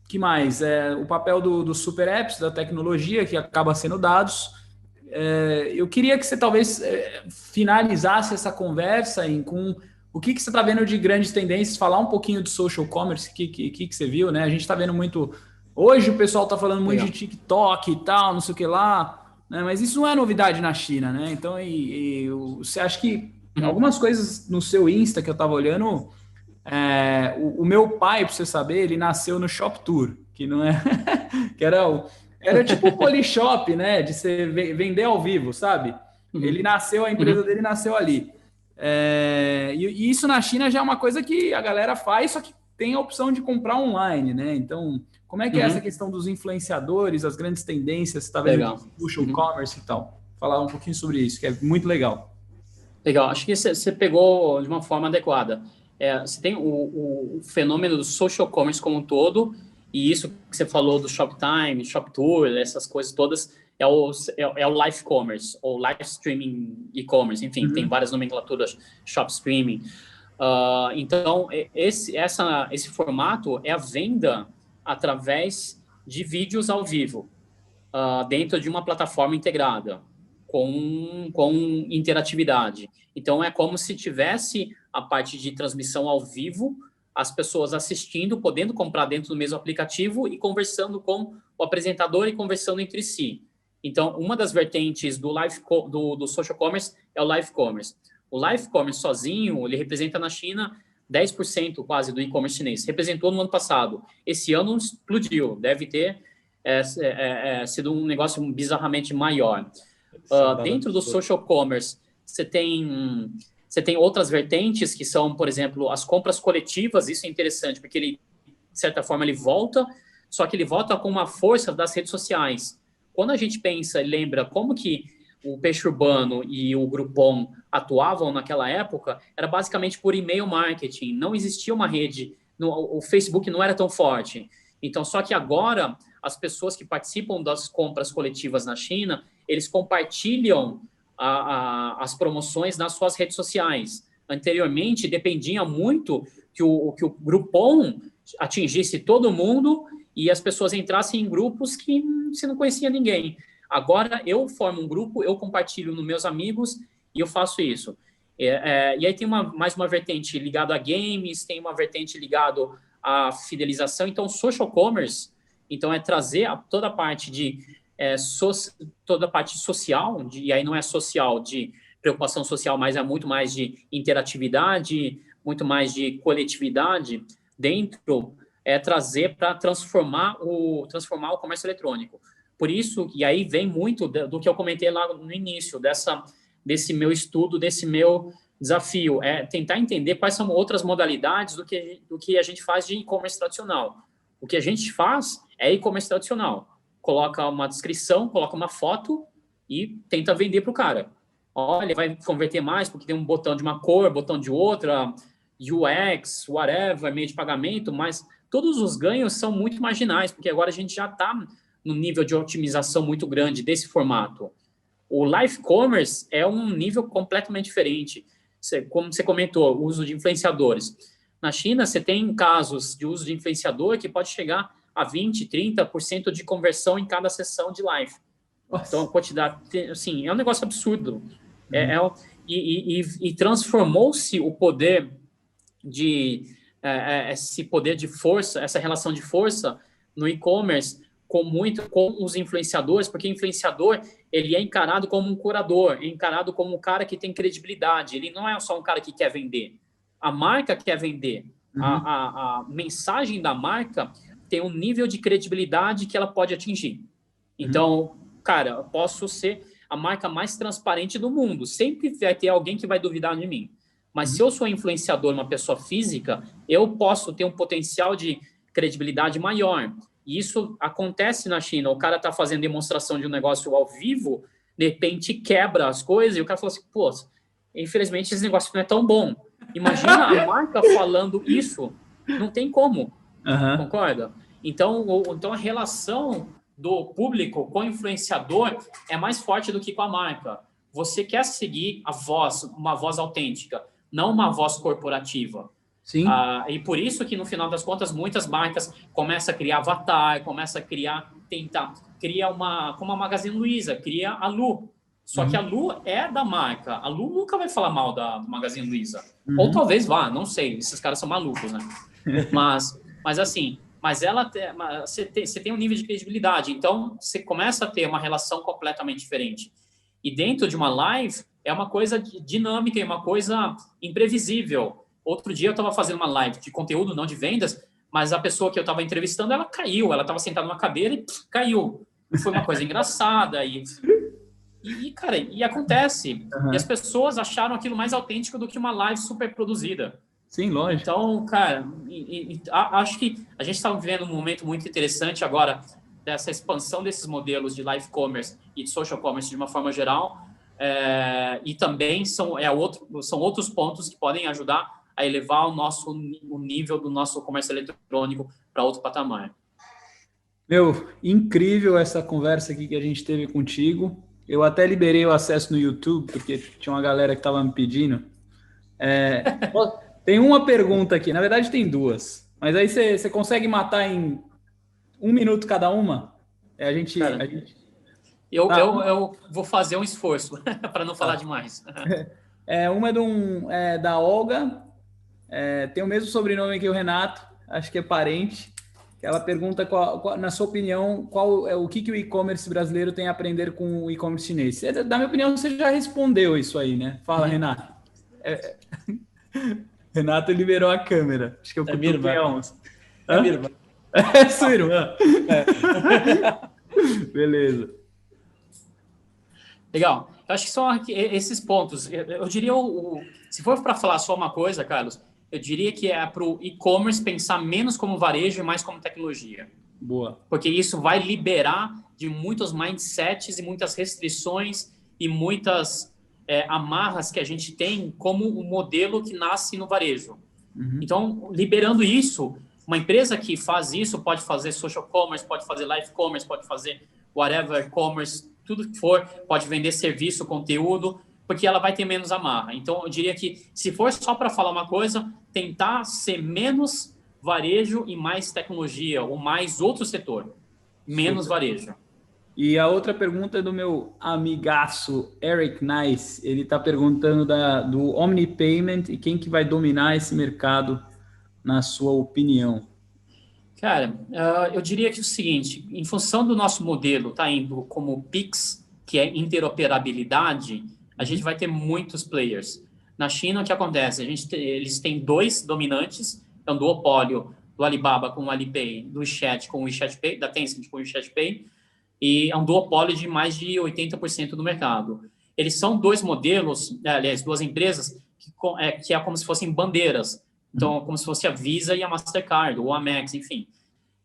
Que mais? O papel dos super apps, da tecnologia, que acaba sendo dados. Eu queria que você talvez finalizasse essa conversa com o que você está vendo de grandes tendências, falar um pouquinho do social commerce, que você viu, né? A gente está vendo muito... Hoje o pessoal está falando muito de TikTok e tal, não sei o que lá, né? Mas isso não é novidade na China, né? Então, você acha que algumas coisas no seu Insta que eu estava olhando... o meu pai, para você saber, ele nasceu no Shop Tour, que não é... que era tipo o Polishop, né? De você vender ao vivo, sabe? Ele nasceu, a empresa dele nasceu ali. E isso na China já é uma coisa que a galera faz, só que tem a opção de comprar online, né? Então, como é que é essa questão dos influenciadores, as grandes tendências, você está vendo o social commerce e tal? Falar um pouquinho sobre isso, que é muito legal. Legal, acho que você pegou de uma forma adequada. Você tem o fenômeno do social commerce como um todo, e isso que você falou do Shoptime, ShopTour, essas coisas todas, é o live commerce, ou live streaming e-commerce, enfim, tem várias nomenclaturas, shop streaming. Então, esse formato é a venda através de vídeos ao vivo, dentro de uma plataforma integrada, com interatividade. Então, é como se tivesse a parte de transmissão ao vivo, as pessoas assistindo, podendo comprar dentro do mesmo aplicativo e conversando com o apresentador e conversando entre si. Então, uma das vertentes do social commerce é o live commerce. O live commerce sozinho, ele representa na China 10% quase do e-commerce chinês. Representou no ano passado. Esse ano explodiu. Deve ter sido um negócio bizarramente maior. Dentro do social commerce, você tem outras vertentes que são, por exemplo, as compras coletivas. Isso é interessante, porque ele, de certa forma, ele volta só que ele volta com uma força das redes sociais. Quando a gente pensa e lembra como que o Peixe Urbano e o Groupon atuavam naquela época, era basicamente por e-mail marketing, não existia uma rede, o Facebook não era tão forte. Então, só que agora, as pessoas que participam das compras coletivas na China, eles compartilham as promoções nas suas redes sociais. Anteriormente, dependia muito que o Groupon atingisse todo mundo e as pessoas entrassem em grupos que você não conhecia ninguém. Agora, eu formo um grupo, eu compartilho nos meus amigos e eu faço isso. E aí tem mais uma vertente ligada a games, tem uma vertente ligada à fidelização. Então, social commerce, então, é trazer toda a parte toda a parte social, e aí não é social de preocupação social, mas é muito mais de interatividade, muito mais de coletividade dentro, trazer para transformar o comércio eletrônico. Por isso, e aí vem muito do que eu comentei lá no início, desse meu estudo, desse meu desafio, tentar entender quais são outras modalidades do que a gente faz de e-commerce tradicional. O que a gente faz é e-commerce tradicional. Coloca uma descrição, coloca uma foto e tenta vender para o cara. Olha, vai converter mais porque tem um botão de uma cor, botão de outra, UX, whatever, meio de pagamento, mas todos os ganhos são muito marginais, porque agora a gente já está no nível de otimização muito grande desse formato. O live commerce é um nível completamente diferente. Como você comentou, o uso de influenciadores. Na China, você tem casos de uso de influenciador que pode chegar a 20%, 30% de conversão em cada sessão de live. Nossa. Então, a quantidade, assim, é um negócio absurdo. E transformou-se o poder esse poder de força, essa relação de força no e-commerce com os influenciadores, porque o influenciador, ele é encarado como um curador, é encarado como um cara que tem credibilidade, ele não é só um cara que quer vender. A marca quer vender. A mensagem da marca tem um nível de credibilidade que ela pode atingir. Então, cara, eu posso ser a marca mais transparente do mundo. Sempre vai ter alguém que vai duvidar de mim. Mas se eu sou influenciador, uma pessoa física, eu posso ter um potencial de credibilidade maior. E isso acontece na China. O cara está fazendo demonstração de um negócio ao vivo, de repente quebra as coisas e o cara fala assim, pô, infelizmente esse negócio não é tão bom. Imagina a marca falando isso. Não tem como. Concorda? Então a relação do público com o influenciador é mais forte do que com a marca. Você quer seguir uma voz autêntica, não uma voz corporativa. Sim. E por isso que, no final das contas, muitas marcas começam a criar avatar, começam a cria como a Magazine Luiza, cria a Lu. Só que a Lu é da marca. A Lu nunca vai falar mal da Magazine Luiza. Ou talvez vá, não sei. Esses caras são malucos, né? Mas assim, você tem um nível de credibilidade. Então, você começa a ter uma relação completamente diferente. E dentro de uma live, é uma coisa dinâmica, é uma coisa imprevisível. Outro dia eu estava fazendo uma live de conteúdo, não de vendas, mas a pessoa que eu estava entrevistando, ela caiu. Ela estava sentada numa cadeira e caiu. Foi uma coisa engraçada. Cara, acontece. E as pessoas acharam aquilo mais autêntico do que uma live super produzida. Sim, lógico. Então, cara, acho que a gente está vivendo um momento muito interessante agora dessa expansão desses modelos de live commerce e de social commerce de uma forma geral. E também são outros pontos que podem ajudar a elevar o nível do nosso comércio eletrônico para outro patamar. Meu, incrível essa conversa aqui que a gente teve contigo. Eu até liberei o acesso no YouTube, porque tinha uma galera que estava me pedindo. Tem uma pergunta aqui, na verdade tem duas, mas aí você consegue matar em 1 minuto cada uma? Eu vou fazer um esforço para não falar demais. Uma é da Olga, tem o mesmo sobrenome que o Renato, acho que é parente. Ela pergunta, na sua opinião, o que o e-commerce brasileiro tem a aprender com o e-commerce chinês? Da minha opinião, você já respondeu isso aí, né? Fala, Renato. Renato liberou a câmera. Acho que eu minha irmã. É minha irmã. É sua irmã. Beleza. Legal. Eu acho que são esses pontos. Eu diria, se for para falar só uma coisa, Carlos, eu diria que é para o e-commerce pensar menos como varejo e mais como tecnologia. Boa. Porque isso vai liberar de muitos mindsets e muitas restrições e muitas amarras que a gente tem como um modelo que nasce no varejo. Então, liberando isso, uma empresa que faz isso pode fazer social commerce, pode fazer live commerce, pode fazer whatever commerce, tudo que for, pode vender serviço, conteúdo, porque ela vai ter menos amarra. Então, eu diria que, se for só para falar uma coisa, tentar ser menos varejo e mais tecnologia, ou mais outro setor, menos varejo. E a outra pergunta é do meu amigaço Eric Nice. Ele está perguntando do OmniPayment e quem que vai dominar esse mercado, na sua opinião. Cara, eu diria que é o seguinte, em função do nosso modelo tá indo como Pix, que é interoperabilidade, a gente vai ter muitos players. Na China, o que acontece? Eles têm 2 dominantes, é um duopólio do Alibaba com o Alipay, do WeChat com o WeChat Pay, da Tencent com o WeChat Pay, e é um duopólio de mais de 80% do mercado. Eles são 2 modelos, aliás, 2 empresas que é como se fossem bandeiras. Então, como se fosse a Visa e a Mastercard, ou a Amex, enfim.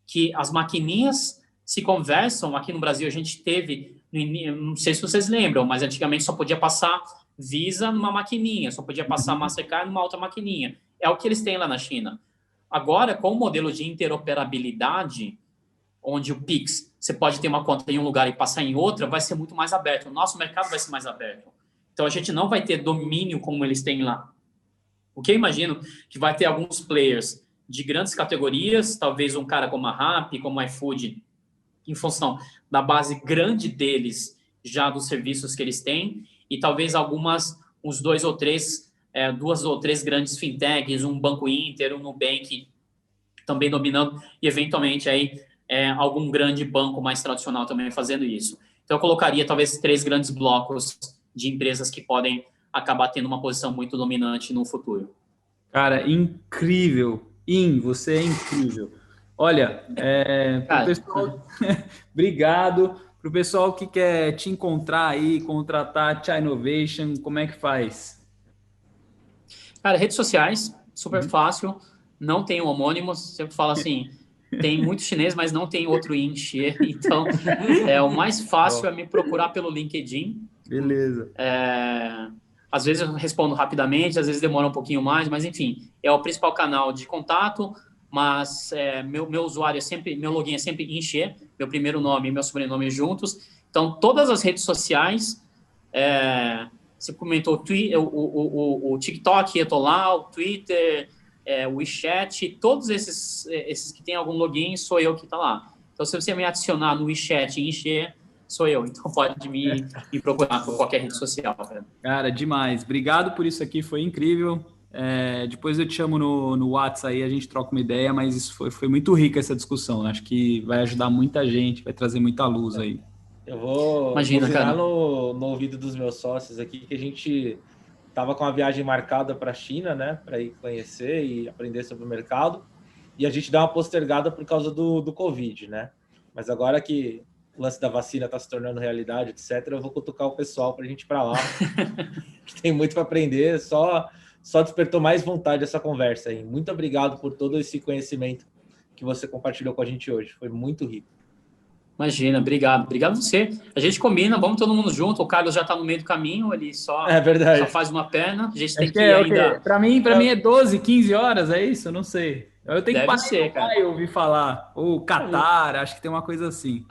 Que as maquininhas se conversam. Aqui no Brasil, a gente teve, não sei se vocês lembram, mas antigamente só podia passar Visa numa maquininha, só podia passar Mastercard numa outra maquininha. É o que eles têm lá na China. Agora, com o modelo de interoperabilidade, onde o Pix, você pode ter uma conta em um lugar e passar em outra, vai ser muito mais aberto. O nosso mercado vai ser mais aberto. Então, a gente não vai ter domínio como eles têm lá. O que eu imagino que vai ter alguns players de grandes categorias, talvez um cara como a Rappi, como a iFood, em função da base grande deles, já dos serviços que eles têm, e talvez uns 2 ou 3, 2 ou 3 grandes fintechs, um Banco Inter, um Nubank, também dominando, e eventualmente aí algum grande banco mais tradicional também fazendo isso. Então, eu colocaria talvez 3 grandes blocos de empresas que podem acabar tendo uma posição muito dominante no futuro. Cara, incrível. Você é incrível. Olha, pro pessoal, obrigado. Para o pessoal que quer te encontrar aí, contratar a China Innovation, como é que faz? Cara, redes sociais, super fácil. Não tem homônimos. Sempre falo assim, tem muito chinês, mas não tem outro encher. Então, o mais fácil é me procurar pelo LinkedIn. Beleza. Às vezes eu respondo rapidamente, às vezes demora um pouquinho mais, mas enfim, é o principal canal de contato, mas meu usuário meu login é sempre Encher, meu primeiro nome e meu sobrenome juntos. Então, todas as redes sociais, você comentou o TikTok, eu tô lá, o Twitter, o WeChat, todos esses que tem algum login, sou eu que tá lá. Então, se você me adicionar no WeChat e Encher, sou eu, então pode me procurar por qualquer rede social. Cara, demais. Obrigado por isso aqui, foi incrível. Depois eu te chamo no WhatsApp aí, a gente troca uma ideia, mas isso foi muito rica essa discussão. Acho que vai ajudar muita gente, vai trazer muita luz aí. Eu vou virar no ouvido dos meus sócios aqui, que a gente estava com a viagem marcada para a China, né, para ir conhecer e aprender sobre o mercado, e a gente dá uma postergada por causa do Covid, né? Mas agora que o lance da vacina está se tornando realidade, etc., eu vou cutucar o pessoal para a gente ir para lá. Tem muito para aprender, só despertou mais vontade essa conversa aí. Muito obrigado por todo esse conhecimento que você compartilhou com a gente hoje. Foi muito rico. Imagina, obrigado. Obrigado a você. A gente combina, vamos todo mundo junto. O Carlos já está no meio do caminho, ele só faz uma perna. A gente tem que ir ainda... Para mim é 12, 15 horas, é isso? Eu não sei. Eu tenho que passar e ouvir falar. Ou Catar, acho que tem uma coisa assim.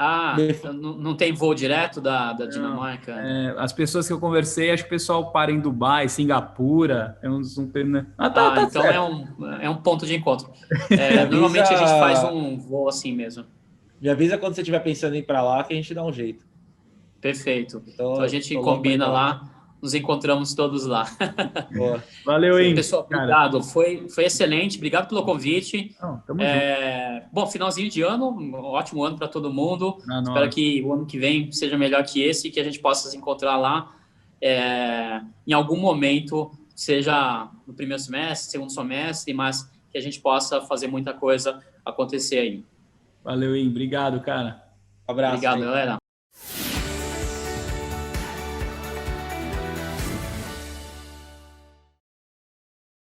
Não tem voo direto da Dinamarca? As pessoas que eu conversei, acho que o pessoal para em Dubai, Singapura. Então certo. É um ponto de encontro. Normalmente a gente faz um voo assim mesmo. Me avisa quando você estiver pensando em ir para lá, que a gente dá um jeito. Perfeito. Então a gente combina lá. Nos encontramos todos lá. Boa. Valeu, hein? Pessoal, obrigado. Foi excelente. Obrigado pelo convite. Tamo junto. Bom, finalzinho de ano, um ótimo ano para todo mundo. Espero que o ano que vem seja melhor que esse e que a gente possa se encontrar lá em algum momento, seja no primeiro semestre, segundo semestre, mas que a gente possa fazer muita coisa acontecer aí. Valeu, hein? Obrigado, cara. Um abraço. Obrigado, galera.